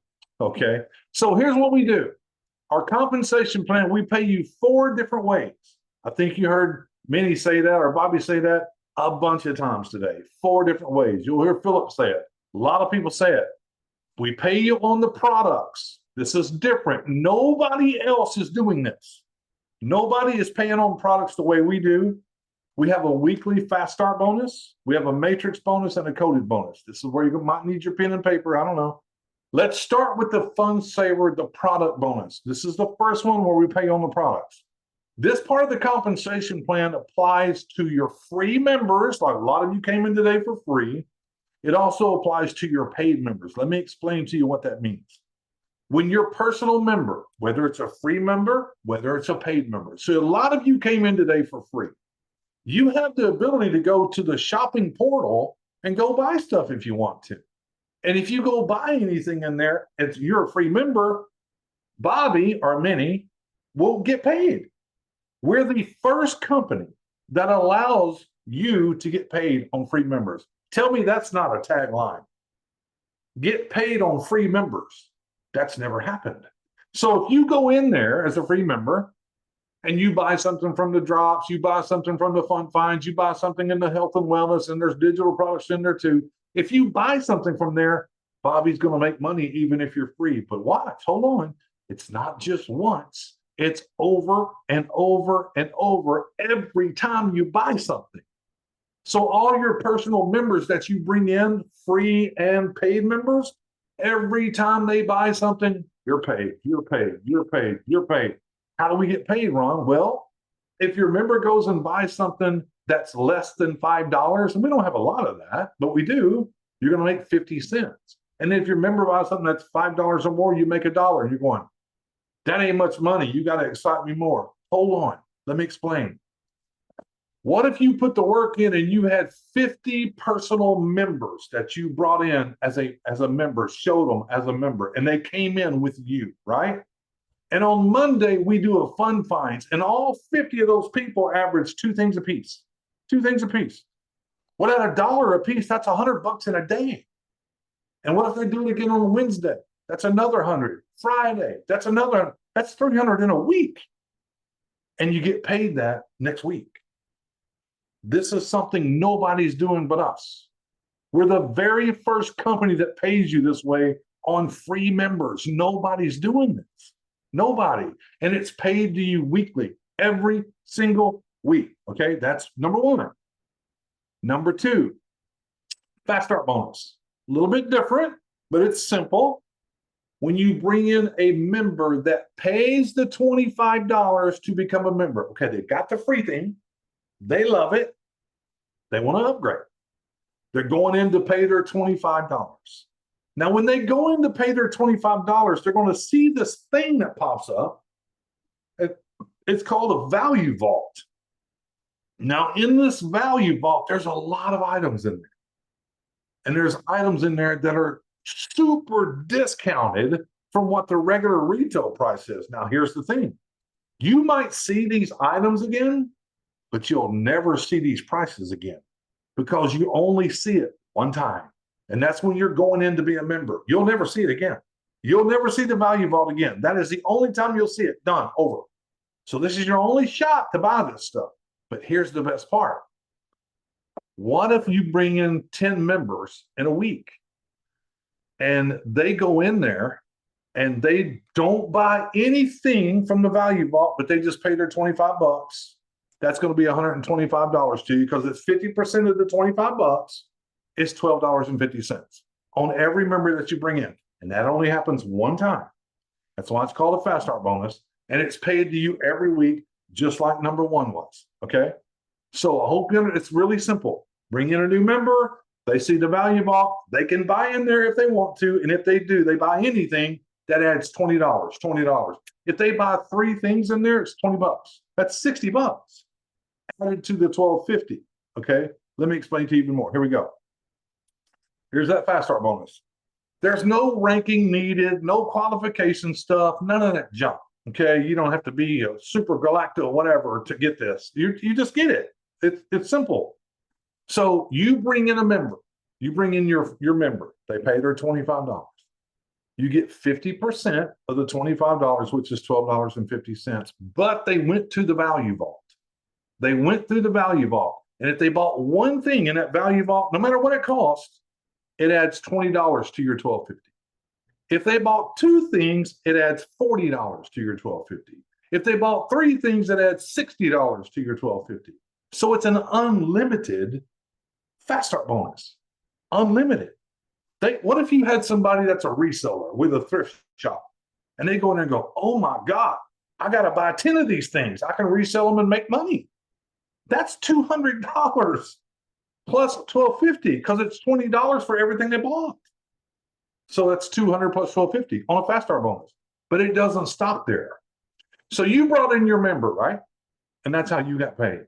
Okay. So here's what we do. Our compensation plan, we pay you 4 different ways. I think you heard Minnie say that or Bobby say that a bunch of times today. 4 different ways. You'll hear Philip say it. A lot of people say it. We pay you on the products. This is different. Nobody else is doing this. Nobody is paying on products the way we do. We have a weekly fast start bonus. We have a matrix bonus and a coded bonus. This is where you might need your pen and paper. I don't know. Let's start with the Fund Saver, the product bonus. This is the first one where we pay on the products. This part of the compensation plan applies to your free members, like a lot of you came in today for free. It also applies to your paid members. Let me explain to you what that means. When you're a personal member, whether it's a free member, whether it's a paid member. So a lot of you came in today for free. You have the ability to go to the shopping portal and go buy stuff if you want to. And if you go buy anything in there, if you're a free member, Bobby or Minnie will get paid. We're the first company that allows you to get paid on free members. Tell me that's not a tagline. Get paid on free members. That's never happened. So if you go in there as a free member and you buy something from the drops, you buy something from the fun finds, you buy something in the health and wellness, and there's digital products in there too. If you buy something from there, Bobby's going to make money even if you're free. But watch, hold on. It's not just once. It's over and over and over every time you buy something. So all your personal members that you bring in, free and paid members, every time they buy something, you're paid, you're paid, you're paid, you're paid. How do we get paid, Ron? Well, if your member goes and buys something that's less than $5, and we don't have a lot of that, but we do, you're going to make 50 cents. And if your member buys something that's $5 or more, you make $1. You're going, that ain't much money. You got to excite me more. Hold on. Let me explain. What if you put the work in and you had 50 personal members that you brought in as a member, showed them as a member, and they came in with you, right? And on Monday, we do a fun finds, and all 50 of those people average 2 things a piece. 2 things a piece. What at $1 a piece, that's $100 in a day. And what if they do it again on Wednesday? That's another 100. Friday, that's another 100. That's 300 in a week. And you get paid that next week. This is something nobody's doing but us. We're the very first company that pays you this way on free members. Nobody's doing this. Nobody. And it's paid to you weekly, every single week. Okay, that's number 1. Number 2, fast start bonus. A little bit different, but it's simple. When you bring in a member that pays the $25 to become a member, okay, they got the free thing. They love it. They want to upgrade. They're going in to pay their $25. Now, when they go in to pay their $25, they're going to see this thing that pops up. It's called a value vault. Now, in this value vault, there's a lot of items in there. And there's items in there that are super discounted from what the regular retail price is. Now, here's the thing. You might see these items again, but you'll never see these prices again because you only see it one time. And that's when you're going in to be a member. You'll never see it again. You'll never see the value vault again. That is the only time you'll see it. Done. Over. So this is your only shot to buy this stuff. But here's the best part. What if you bring in 10 members in a week and they go in there and they don't buy anything from the value vault, but they just pay their $25? That's going to be $125 to you because it's 50% of the $25 is $12.50 on every member that you bring in. And that only happens one time. That's why it's called a fast start bonus. And it's paid to you every week, just like number 1 was. Okay. So I hope it's really simple. Bring in a new member. They see the value vault. They can buy in there if they want to. And if they do, they buy anything that adds $20. If they buy 3 things in there, it's $20. That's $60 added to the $12.50. Okay. Let me explain to you even more. Here we go. Here's that fast start bonus. There's no ranking needed, no qualification stuff, none of that junk. Okay. You don't have to be a super galacto whatever to get this. You just get it. It's simple. So you bring in a member, you bring in your member, they pay their $25. You get 50% of the $25, which is $12.50, but they went to the value vault. They went through the value vault. And if they bought one thing in that value vault, no matter what it costs, it adds $20 to your $12.50. If they bought 2 things, it adds $40 to your $12.50. If they bought 3 things, it adds $60 to your $12.50. So it's an unlimited fast start bonus. Unlimited. What if you had somebody that's a reseller with a thrift shop and they go in there and go, oh my God, I got to buy 10 of these things. I can resell them and make money. That's $200 plus $12.50 because it's $20 for everything they bought. So that's 200 plus $12.50 on a fast start bonus. But it doesn't stop there. So you brought in your member, right? And that's how you got paid.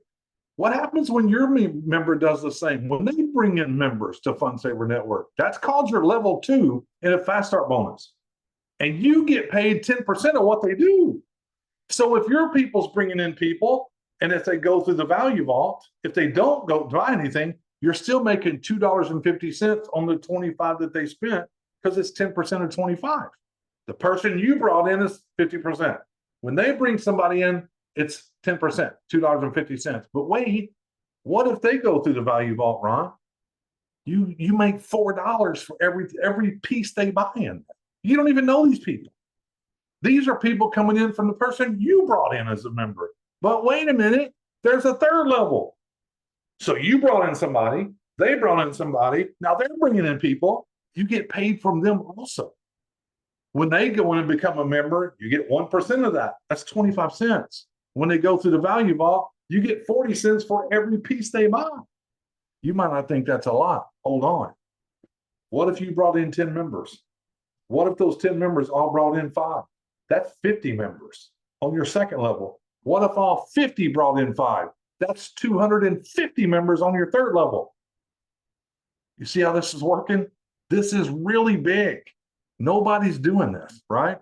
What happens when your member does the same? When they bring in members to Fund Saver Network, that's called your level 2 in a fast start bonus. And you get paid 10% of what they do. So if your people's bringing in people, and if they go through the value vault, if they don't go buy anything, you're still making $2.50 on the 25 that they spent because it's 10% of 25. The person you brought in is 50%. When they bring somebody in, it's 10%, $2.50. But wait, what if they go through the value vault, Ron? You make $4 for every piece they buy in. You don't even know these people. These are people coming in from the person you brought in as a member. But wait a minute, there's a third level. So you brought in somebody, they brought in somebody, now they're bringing in people, you get paid from them also. When they go in and become a member, you get 1% of that. That's 25 cents. When they go through the value vault, you get 40 cents for every piece they buy. You might not think that's a lot. Hold on. What if you brought in 10 members? What if those 10 members all brought in 5? That's 50 members on your second level. What if all 50 brought in 5? That's 250 members on your third level. You see how this is working? This is really big. Nobody's doing this, right?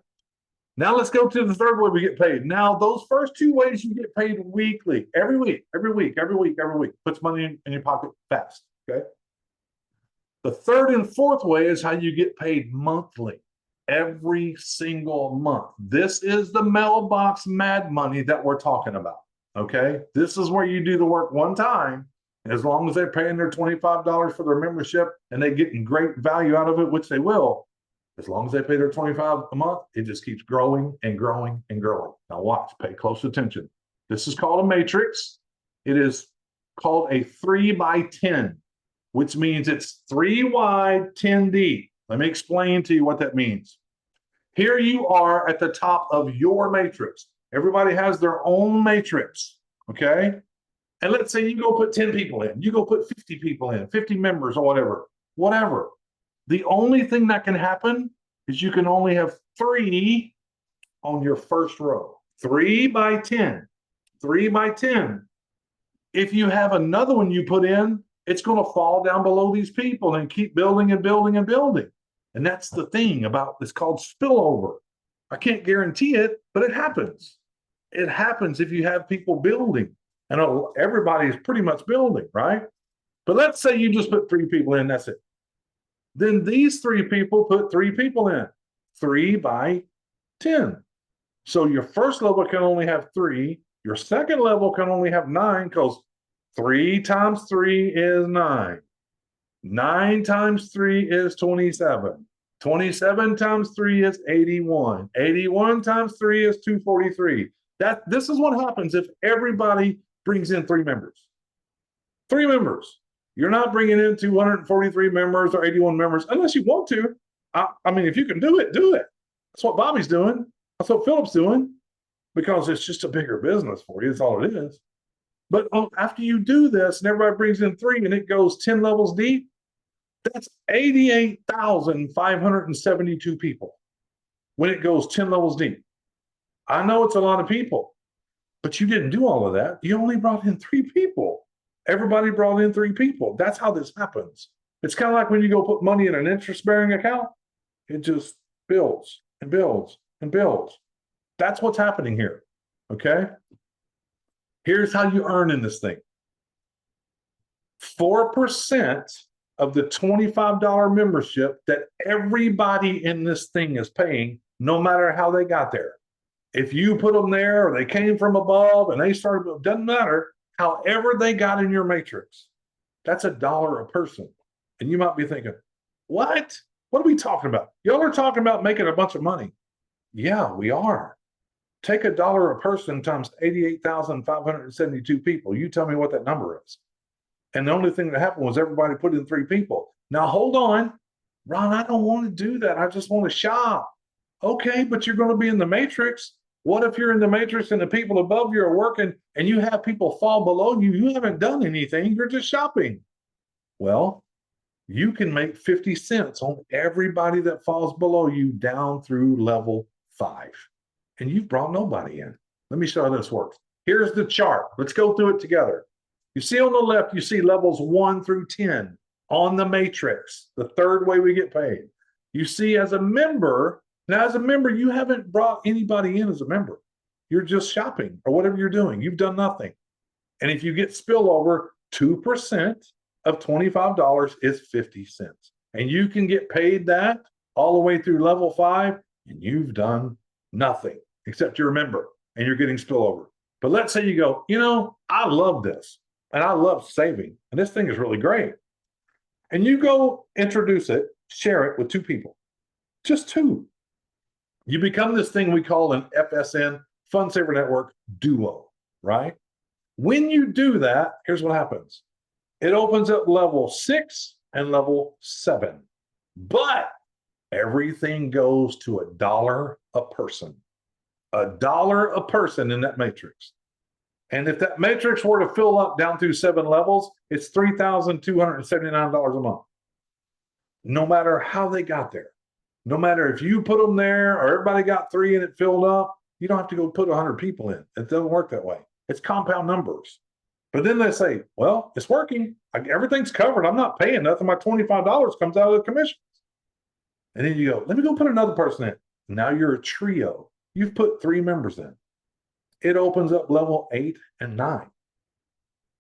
Now let's go to the third way we get paid. Now, those first 2 ways you get paid weekly, every week, puts money in your pocket fast, okay? The third and fourth way is how you get paid monthly, every single month. This is the mailbox mad money that we're talking about, okay? This is where you do the work one time, as long as they're paying their $25 for their membership and they're getting great value out of it, which they will. As long as they pay their $25 a month, it just keeps growing and growing and growing. Now watch, pay close attention. This is called a matrix. It is called a 3 by 10, which means it's 3 wide, 10 deep. Let me explain to you what that means. Here you are at the top of your matrix. Everybody has their own matrix, okay? And let's say you go put 10 people in. You go put 50 people in, 50 members or whatever. The only thing that can happen is you can only have 3 on your first row. 3 by 10. 3 by 10. If you have another one you put in, it's going to fall down below these people and keep building and building and building. And that's the thing about it's called spillover. I can't guarantee it, but it happens. It happens if you have people building. And everybody is pretty much building, right? But let's say you just put 3 people in, that's it. Then these 3 people put 3 people in, 3 by 10. So your first level can only have 3. Your second level can only have 9 because 3 times 3 is 9. 9 times 3 is 27. 27 times 3 is 81. 81 times 3 is 243. This is what happens if everybody brings in 3 members. 3 members. You're not bringing in 243 members or 81 members unless you want to. I mean, if you can do it, do it. That's what Bobby's doing. That's what Philip's doing because it's just a bigger business for you. That's all it is. But after you do this and everybody brings in 3 and it goes 10 levels deep, that's 88,572 people when it goes 10 levels deep. I know it's a lot of people, but you didn't do all of that. You only brought in 3 people. Everybody brought in 3 people. That's how this happens. It's kind of like when you go put money in an interest-bearing account. It just builds and builds and builds. That's what's happening here, okay? Here's how you earn in this thing. 4% of the $25 membership that everybody in this thing is paying, no matter how they got there. If you put them there or they came from above and they started, it doesn't matter. However they got in your matrix, that's $1 a person. And you might be thinking, what? What are we talking about? Y'all are talking about making a bunch of money. Yeah, we are. Take $1 a person times 88,572 people. You tell me what that number is. And the only thing that happened was everybody put in 3 people. Now, hold on. Ron, I don't want to do that. I just want to shop. Okay, but you're going to be in the matrix. What if you're in the matrix and the people above you are working and you have people fall below you? You haven't done anything. You're just shopping. Well, you can make 50 cents on everybody that falls below you down through level 5. And you've brought nobody in. Let me show you how this works. Here's the chart. Let's go through it together. You see on the left, you see levels 1 through 10 on the matrix, the third way we get paid. You see as a member, now as a member, you haven't brought anybody in as a member. You're just shopping or whatever you're doing. You've done nothing. And if you get spillover, 2% of $25 is 50 cents. And you can get paid that all the way through level 5, and you've done nothing except you're a member and you're getting spillover. But let's say you go, you know, I love this and I love saving, and this thing is really great. And you go introduce it, share it with 2 people, just 2. You become this thing we call an FSN, Fund Saver Network duo, right? When you do that, here's what happens. It opens up level 6 and level 7, but everything goes to $1 a person. $1 a person in that matrix. And if that matrix were to fill up down through 7 levels, it's $3,279 a month. No matter how they got there. No matter if you put them there or everybody got 3 and it filled up, you don't have to go put 100 people in. It doesn't work that way. It's compound numbers. But then they say, well, it's working. Everything's covered. I'm not paying nothing. My $25 comes out of the commissions. And then you go, let me go put another person in. Now you're a trio. You've put 3 members in. It opens up level 8 and 9.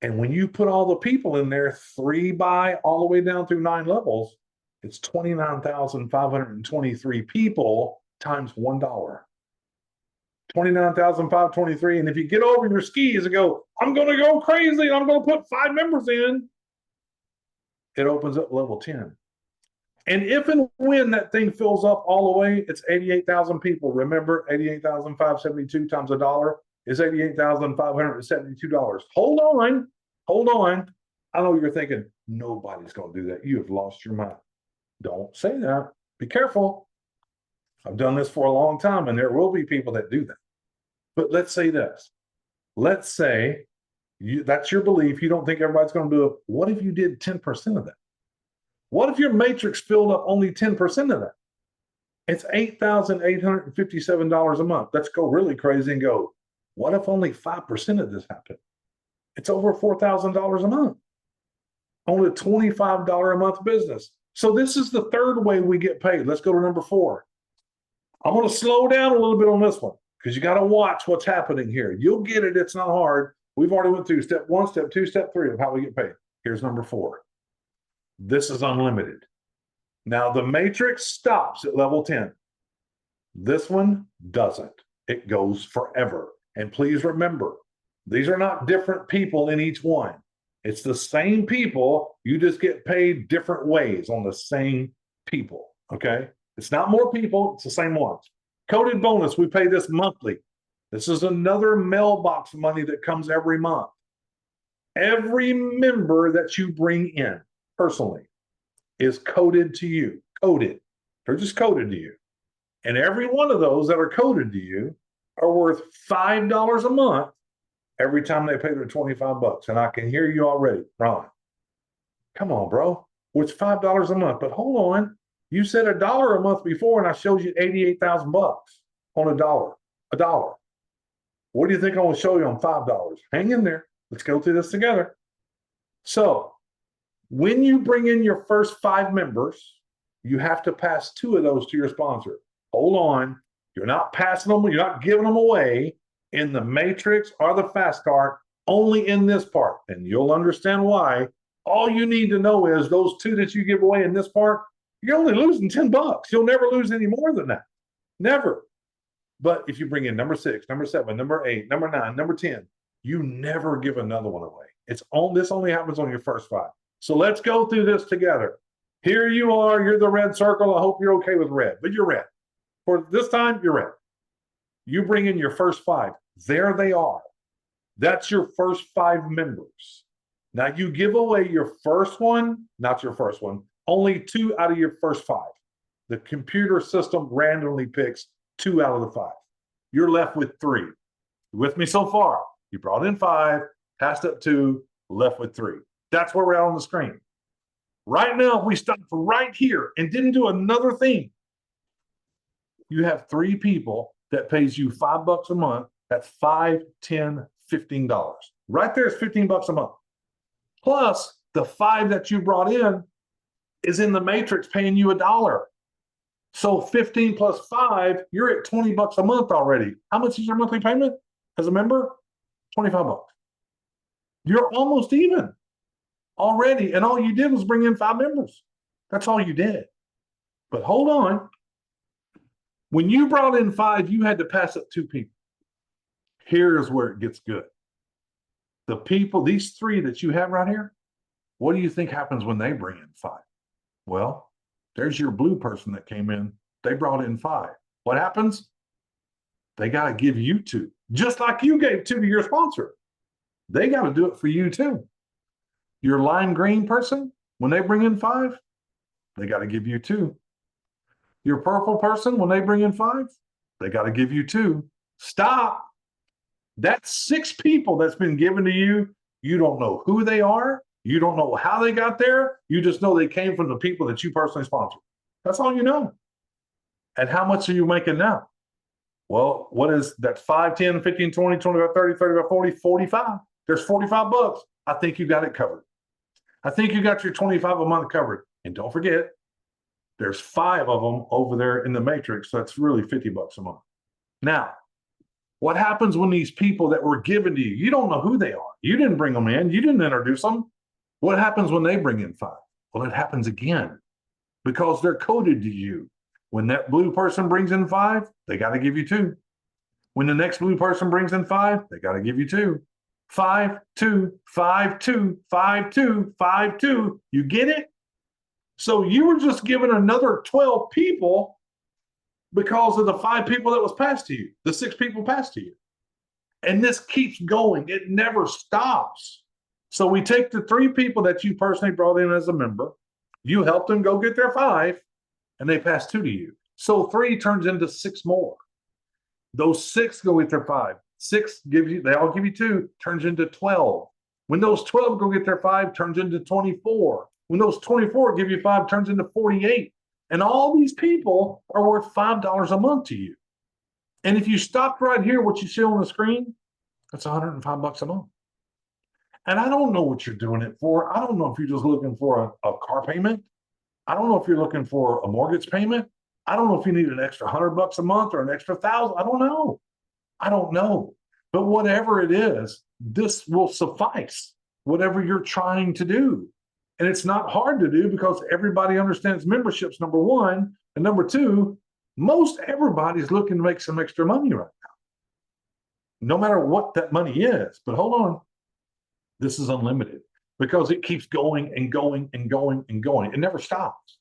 And when you put all the people in there, 3 by all the way down through 9 levels, it's 29,523 people times $1. 29,523. And if you get over your skis and go, I'm going to go crazy, I'm going to put 5 members in, it opens up level 10. And if and when that thing fills up all the way, it's 88,000 people. Remember, 88,572 times $1 is $88,572. Hold on. I know you're thinking, nobody's going to do that. You have lost your mind. Don't say that. Be careful. I've done this for a long time, and there will be people that do that. But let's say this. Let's say that's your belief. You don't think everybody's going to do it. What if you did 10% of that? What if your matrix filled up only 10% of that? It's $8,857 a month. Let's go really crazy and go, what if only 5% of this happened? It's over $4,000 a month on a $25 a month business. So this is the third way we get paid. Let's go to number 4. I'm going to slow down a little bit on this one because you got to watch what's happening here. You'll get it. It's not hard. We've already went through step 1, step 2, step 3 of how we get paid. Here's number 4. This is unlimited. Now the matrix stops at level 10. This one doesn't. It goes forever. And please remember, these are not different people in each one. It's the same people. You just get paid different ways on the same people. Okay? It's not more people. It's the same ones. Coded bonus, we pay this monthly. This is another mailbox money that comes every month. Every member that you bring in personally is coded to you. Coded. They're just coded to you. And every one of those that are coded to you are worth $5 a month every time they pay their $25. And I can hear you already, Ron. Come on, bro. Well, it's $5 a month. But hold on. You said $1 a month before, and I showed you 88,000 bucks on $1. $1. What do you think I will show you on $5? Hang in there. Let's go through this together. So when you bring in your first 5 members, you have to pass 2 of those to your sponsor. Hold on. You're not passing them. You're not giving them away in the matrix or the fast card, only in this part. And you'll understand why. All you need to know is those 2 that you give away in this part, you're only losing $10. You'll never lose any more than that. Never. But if you bring in number 6, number 7, number 8, number 9, number 10, you never give another one away. This only happens on your first 5. So let's go through this together. Here you are. You're the red circle. I hope you're okay with red, but you're red. For this time, you're red. You bring in your first 5. There they are. That's your first 5 members. Now you give away your first one, not your first one, only 2 out of your first 5. The computer system randomly picks 2 out of the 5. you're left with 3. You with me so far? You brought in 5, passed up 2, left with 3. That's where we're at on the screen. Right now, if we stopped right here and didn't do another thing, you have 3 people that pays you $5 a month. That's $5, $10, $15. Right there is $15 a month. Plus the 5 that you brought in is in the matrix paying you $1. So 15 plus 5, you're at $20 a month already. How much is your monthly payment as a member? $25. You're almost even already. And all you did was bring in 5 members. That's all you did. But hold on. When you brought in 5, you had to pass up 2 people. Here's where it gets good. The people, these 3 that you have right here, what do you think happens when they bring in 5? Well, there's your blue person that came in. They brought in 5. What happens? They got to give you 2, just like you gave 2 to your sponsor. They got to do it for you too. Your lime green person, when they bring in 5, they got to give you 2. Your purple person, when they bring in 5, they got to give you 2. Stop. That's 6 people that's been given to you. You don't know who they are. You don't know how they got there. You just know they came from the people that you personally sponsored. That's all you know. And how much are you making now? Well, what is that? 5, 10, 15, 20, 25, 30, 35, 40, 45. There's $45. I think you got it covered. I think you got your 25 a month covered. And don't forget, there's 5 of them over there in the matrix. So that's really $50 a month. Now, what happens when these people that were given to you, you don't know who they are. You didn't bring them in. You didn't introduce them. What happens when they bring in 5? Well, it happens again because they're coded to you. When that blue person brings in 5, they got to give you 2. When the next blue person brings in 5, they got to give you 2. 5, 2, 5, 2, 5, 2, 5, 2. You get it? So you were just given another 12 people because of the 5 people that was passed to you, the 6 people passed to you. And this keeps going. It never stops. So we take the 3 people that you personally brought in as a member, you help them go get their 5, and they pass 2 to you. So 3 turns into 6 more. Those 6 go get their 5. 6 gives you, they all give you 2, turns into 12. When those 12 go get their 5, turns into 24. When those 24 give you 5, turns into 48. And all these people are worth $5 a month to you. And if you stopped right here, what you see on the screen, that's $105 a month. And I don't know what you're doing it for. I don't know if you're just looking for a car payment. I don't know if you're looking for a mortgage payment. I don't know if you need an extra $100 a month or an extra 1,000. I don't know. I don't know. But whatever it is, this will suffice whatever you're trying to do. And it's not hard to do because everybody understands memberships, number 1. And number 2, most everybody's looking to make some extra money right now, no matter what that money is. But hold on. This is unlimited because it keeps going and going and going and going. It never stops.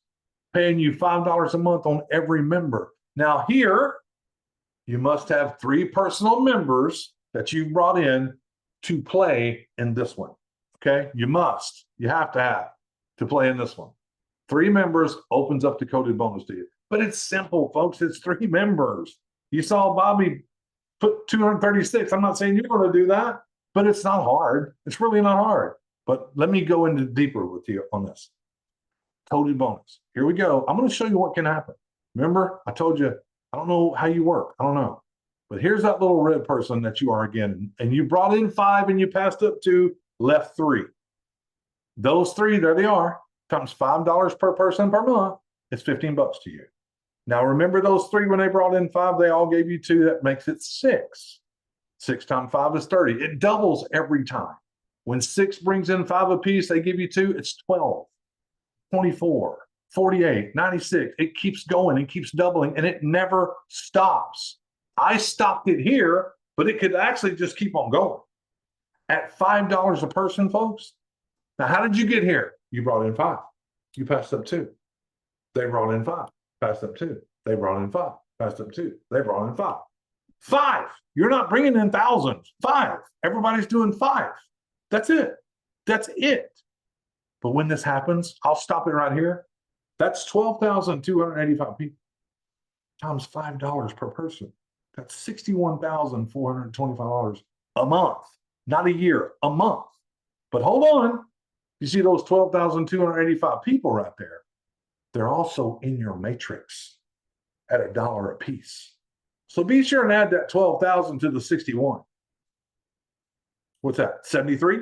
Paying you $5 a month on every member. Now here, you must have 3 personal members that you've brought in to play in this one. Okay, you have to have to play in this one. 3 members opens up the coded bonus to you. But it's simple, folks. It's 3 members. You saw Bobby put 236. I'm not saying you're going to do that, but it's not hard. It's really not hard. But let me go into deeper with you on this. Coded bonus. Here we go. I'm going to show you what can happen. Remember, I told you, I don't know how you work. I don't know. But here's that little red person that you are again. And you brought in 5 and you passed up 2, left 3. Those 3, there they are, times $5 per person per month. It's $15 to you. Now, remember those 3, when they brought in 5, they all gave you 2. That makes it 6. 6 times 5 is 30. It doubles every time. When 6 brings in 5 apiece, they give you 2. It's 12, 24, 48, 96. It keeps going and keeps doubling, and it never stops. I stopped it here, but it could actually just keep on going. At $5 a person, folks. Now, how did you get here? You brought in 5. You passed up 2. They brought in 5. Passed up 2. They brought in 5. Passed up 2. They brought in 5. 5. You're not bringing in thousands. 5. Everybody's doing 5. That's it. That's it. But when this happens, I'll stop it right here. That's 12,285 people times $5 per person. That's $61,425 a month, not a year, a month. But hold on, you see those 12,285 people right there? They're also in your matrix at $1 a piece. So be sure and add that 12,000 to the 61. What's that? 73?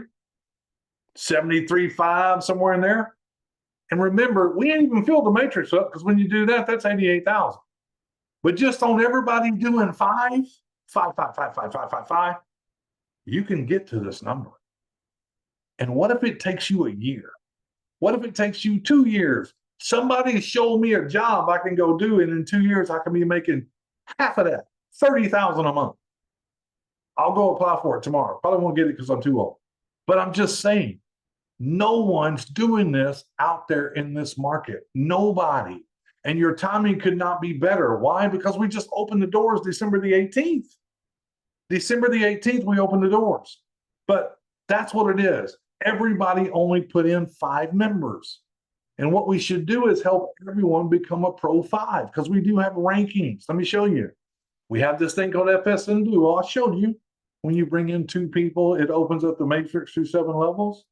73.5, somewhere in there. And remember, we ain't even filled the matrix up, because when you do that, that's 88,000. But just on everybody doing five, you can get to this number. And what if it takes you a year? What if it takes you 2 years? Somebody show me a job I can go do, and in 2 years I can be making half of that, 30,000 a month. I'll go apply for it tomorrow. Probably won't get it because I'm too old. But I'm just saying, no one's doing this out there in this market. Nobody. And your timing could not be better. Why? Because we just opened the doors December the 18th. December the 18th, we opened the doors. But that's what it is. Everybody only put in 5 members. And what we should do is help everyone become a Pro 5, because we do have rankings. Let me show you. We have this thing called FSN Duo. I showed you. When you bring in 2 people, it opens up the matrix through 7 levels.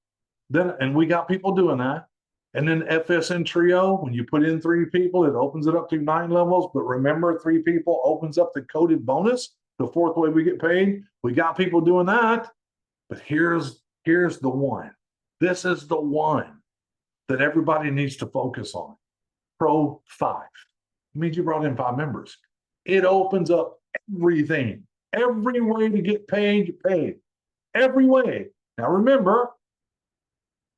And we got people doing that. And then FSN Trio, when you put in 3 people, it opens it up to 9 levels. But remember, 3 people opens up the coded bonus, the 4th way we get paid. We got people doing that. But here's the one. This is the one that everybody needs to focus on. Pro 5. It means you brought in 5 members. It opens up everything. Every way to get paid, you paid. Every way. Now remember,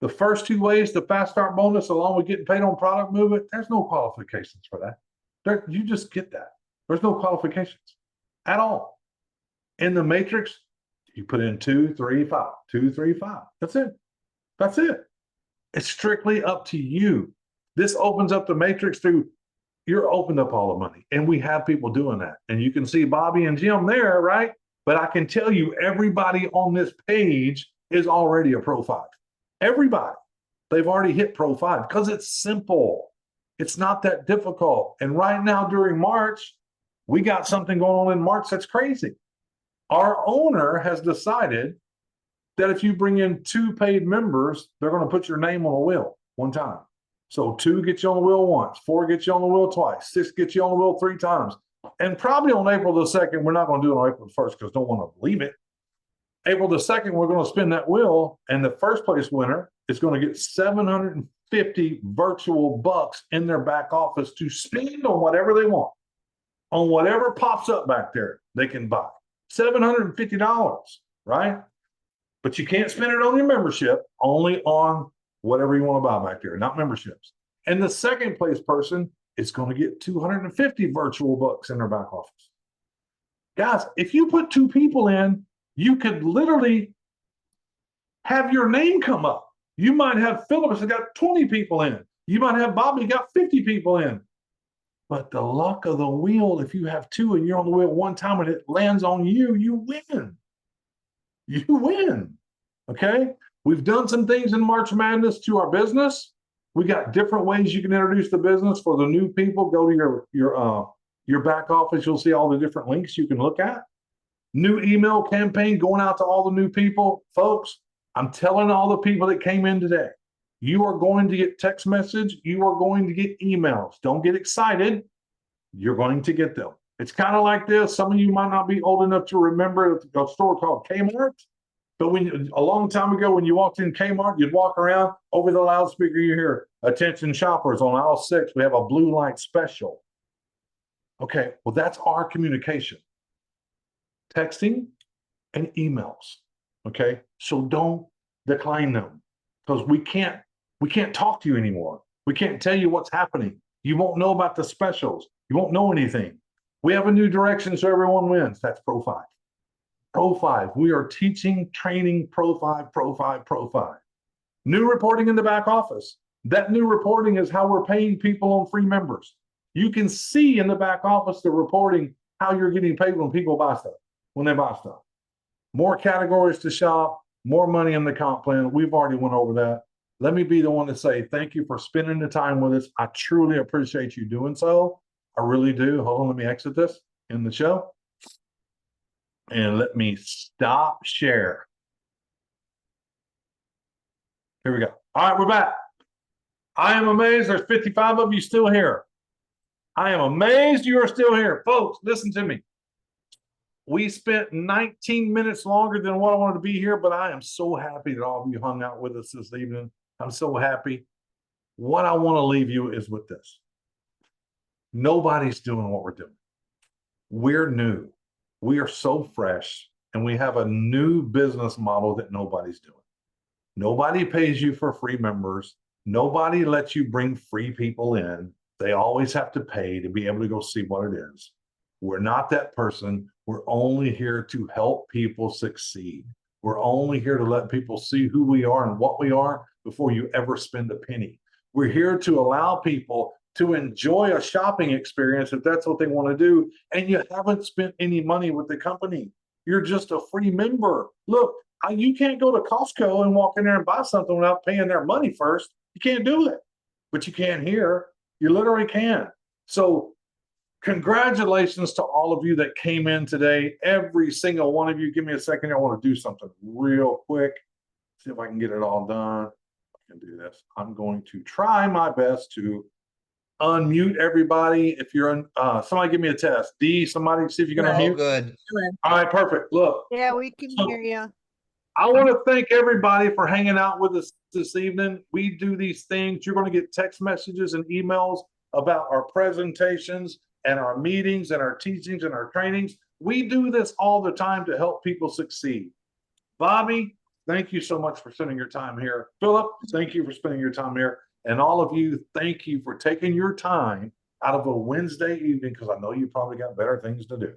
the first 2 ways, the fast start bonus, along with getting paid on product movement, there's no qualifications for that. You just get that. There's no qualifications at all. In the matrix, you put in 2, 3, 5, 2, 3, 5. That's it. That's it. It's strictly up to you. This opens up the matrix through, you're opened up all the money. And we have people doing that. And you can see Bobby and Jim there, right? But I can tell you, everybody on this page is already a Pro 5. Everybody. They've already hit Pro 5 because it's simple. It's not that difficult. And right now during March, we got something going on in March that's crazy. Our owner has decided that if you bring in 2 paid members, they're going to put your name on a wheel one time. So 2 gets you on the wheel once, 4 gets you on the wheel twice, 6 gets you on the wheel 3 times. And probably on April the 2nd, we're not going to do it on April the 1st because don't want to believe it. April the 2nd, we're going to spin that wheel, and the first place winner is going to get 750 virtual bucks in their back office to spend on whatever they want. On whatever pops up back there, they can buy. $750, right? But you can't spend it on your membership, only on whatever you want to buy back there, not memberships. And the second place person is going to get 250 virtual bucks in their back office. Guys, if you put 2 people in, you could literally have your name come up. You might have Phillips that got 20 people in. You might have Bobby got 50 people in. But the luck of the wheel, if you have 2 and you're on the wheel one time and it lands on you, you win. You win. Okay? We've done some things in March Madness to our business. We got different ways you can introduce the business for the new people. Go to your back office. You'll see all the different links you can look at. New email campaign going out to all the new people. Folks, I'm telling all the people that came in today, you are going to get text message. You are going to get emails. Don't get excited. You're going to get them. It's kind of like this. Some of you might not be old enough to remember a store called Kmart. But a long time ago, when you walked in Kmart, you'd walk around over the loudspeaker, you hear, attention shoppers, on aisle 6, we have a blue light special. Okay, well, that's our communication. Texting and emails. Okay, so don't decline them, because we can't talk to you anymore. We can't tell you what's happening. You won't know about the specials. You won't know anything. We have a new direction so everyone wins. That's Pro 5. Pro 5. We are teaching, training Pro 5, Pro 5, Pro 5. New reporting in the back office. That new reporting is how we're paying people on free members. You can see in the back office the reporting how you're getting paid when people buy stuff, when they buy stuff. More categories to shop, more money in the comp plan. We've already went over that. Let me be the one to say thank you for spending the time with us. I truly appreciate you doing so. I really do. Hold on, let me exit this in the show. And let me stop share. Here we go. All right, we're back. I am amazed there's 55 of you still here. I am amazed you are still here. Folks, listen to me. We spent 19 minutes longer than what I wanted to be here, but I am so happy that all of you hung out with us this evening. I'm so happy. What I want to leave you is with this. Nobody's doing what we're doing. We're new. We are so fresh, and we have a new business model that nobody's doing. Nobody pays you for free members. Nobody lets you bring free people in. They always have to pay to be able to go see what it is. We're not that person. We're only here to help people succeed. We're only here to let people see who we are and what we are before you ever spend a penny. We're here to allow people to enjoy a shopping experience if that's what they want to do, and you haven't spent any money with the company. You're just a free member. Look, you can't go to Costco and walk in there and buy something without paying their money first. You can't do it, but you can here. You literally can. So congratulations to all of you that came in today. Every single one of you. Give me a second. I want to do something real quick. See if I can get it all done. I can do this. I'm going to try my best to unmute everybody. If you're on, somebody give me a test. D, somebody see if you can unmute. Good. Hello. All right, perfect. Look. Yeah, we can So, hear you. I want to thank everybody for hanging out with us this evening. We do these things. You're going to get text messages and emails about our presentations and our meetings and our teachings and our trainings. We do this all the time to help people succeed. Bobby, thank you so much for spending your time here. Philip, thank you for spending your time here. And all of you, thank you for taking your time out of a Wednesday evening, because I know you probably got better things to do.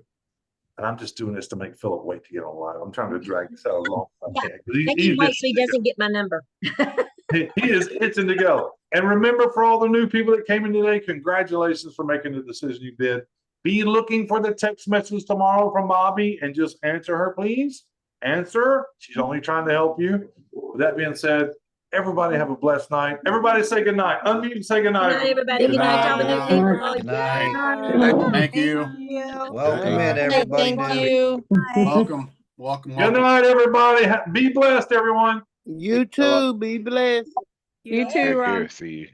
And I'm just doing this to make Philip wait to get on live. I'm trying to drag this out as long as I can. Make him wait so he doesn't get my number. He is itching to go. And remember, for all the new people that came in today, congratulations for making the decision you did. Be looking for the text message tomorrow from Bobby and just answer her, please. Answer. She's only trying to help you. With that being said, everybody have a blessed night. Everybody say good night. Unmute and say good night. Good night, everybody. Good night, Dominic. Good night. Thank you. Welcome in, everybody. Thank new. you. Welcome. Welcome. Good night, everybody. Be blessed, everyone. You too. Be blessed. You Take too, Ron. care. See you.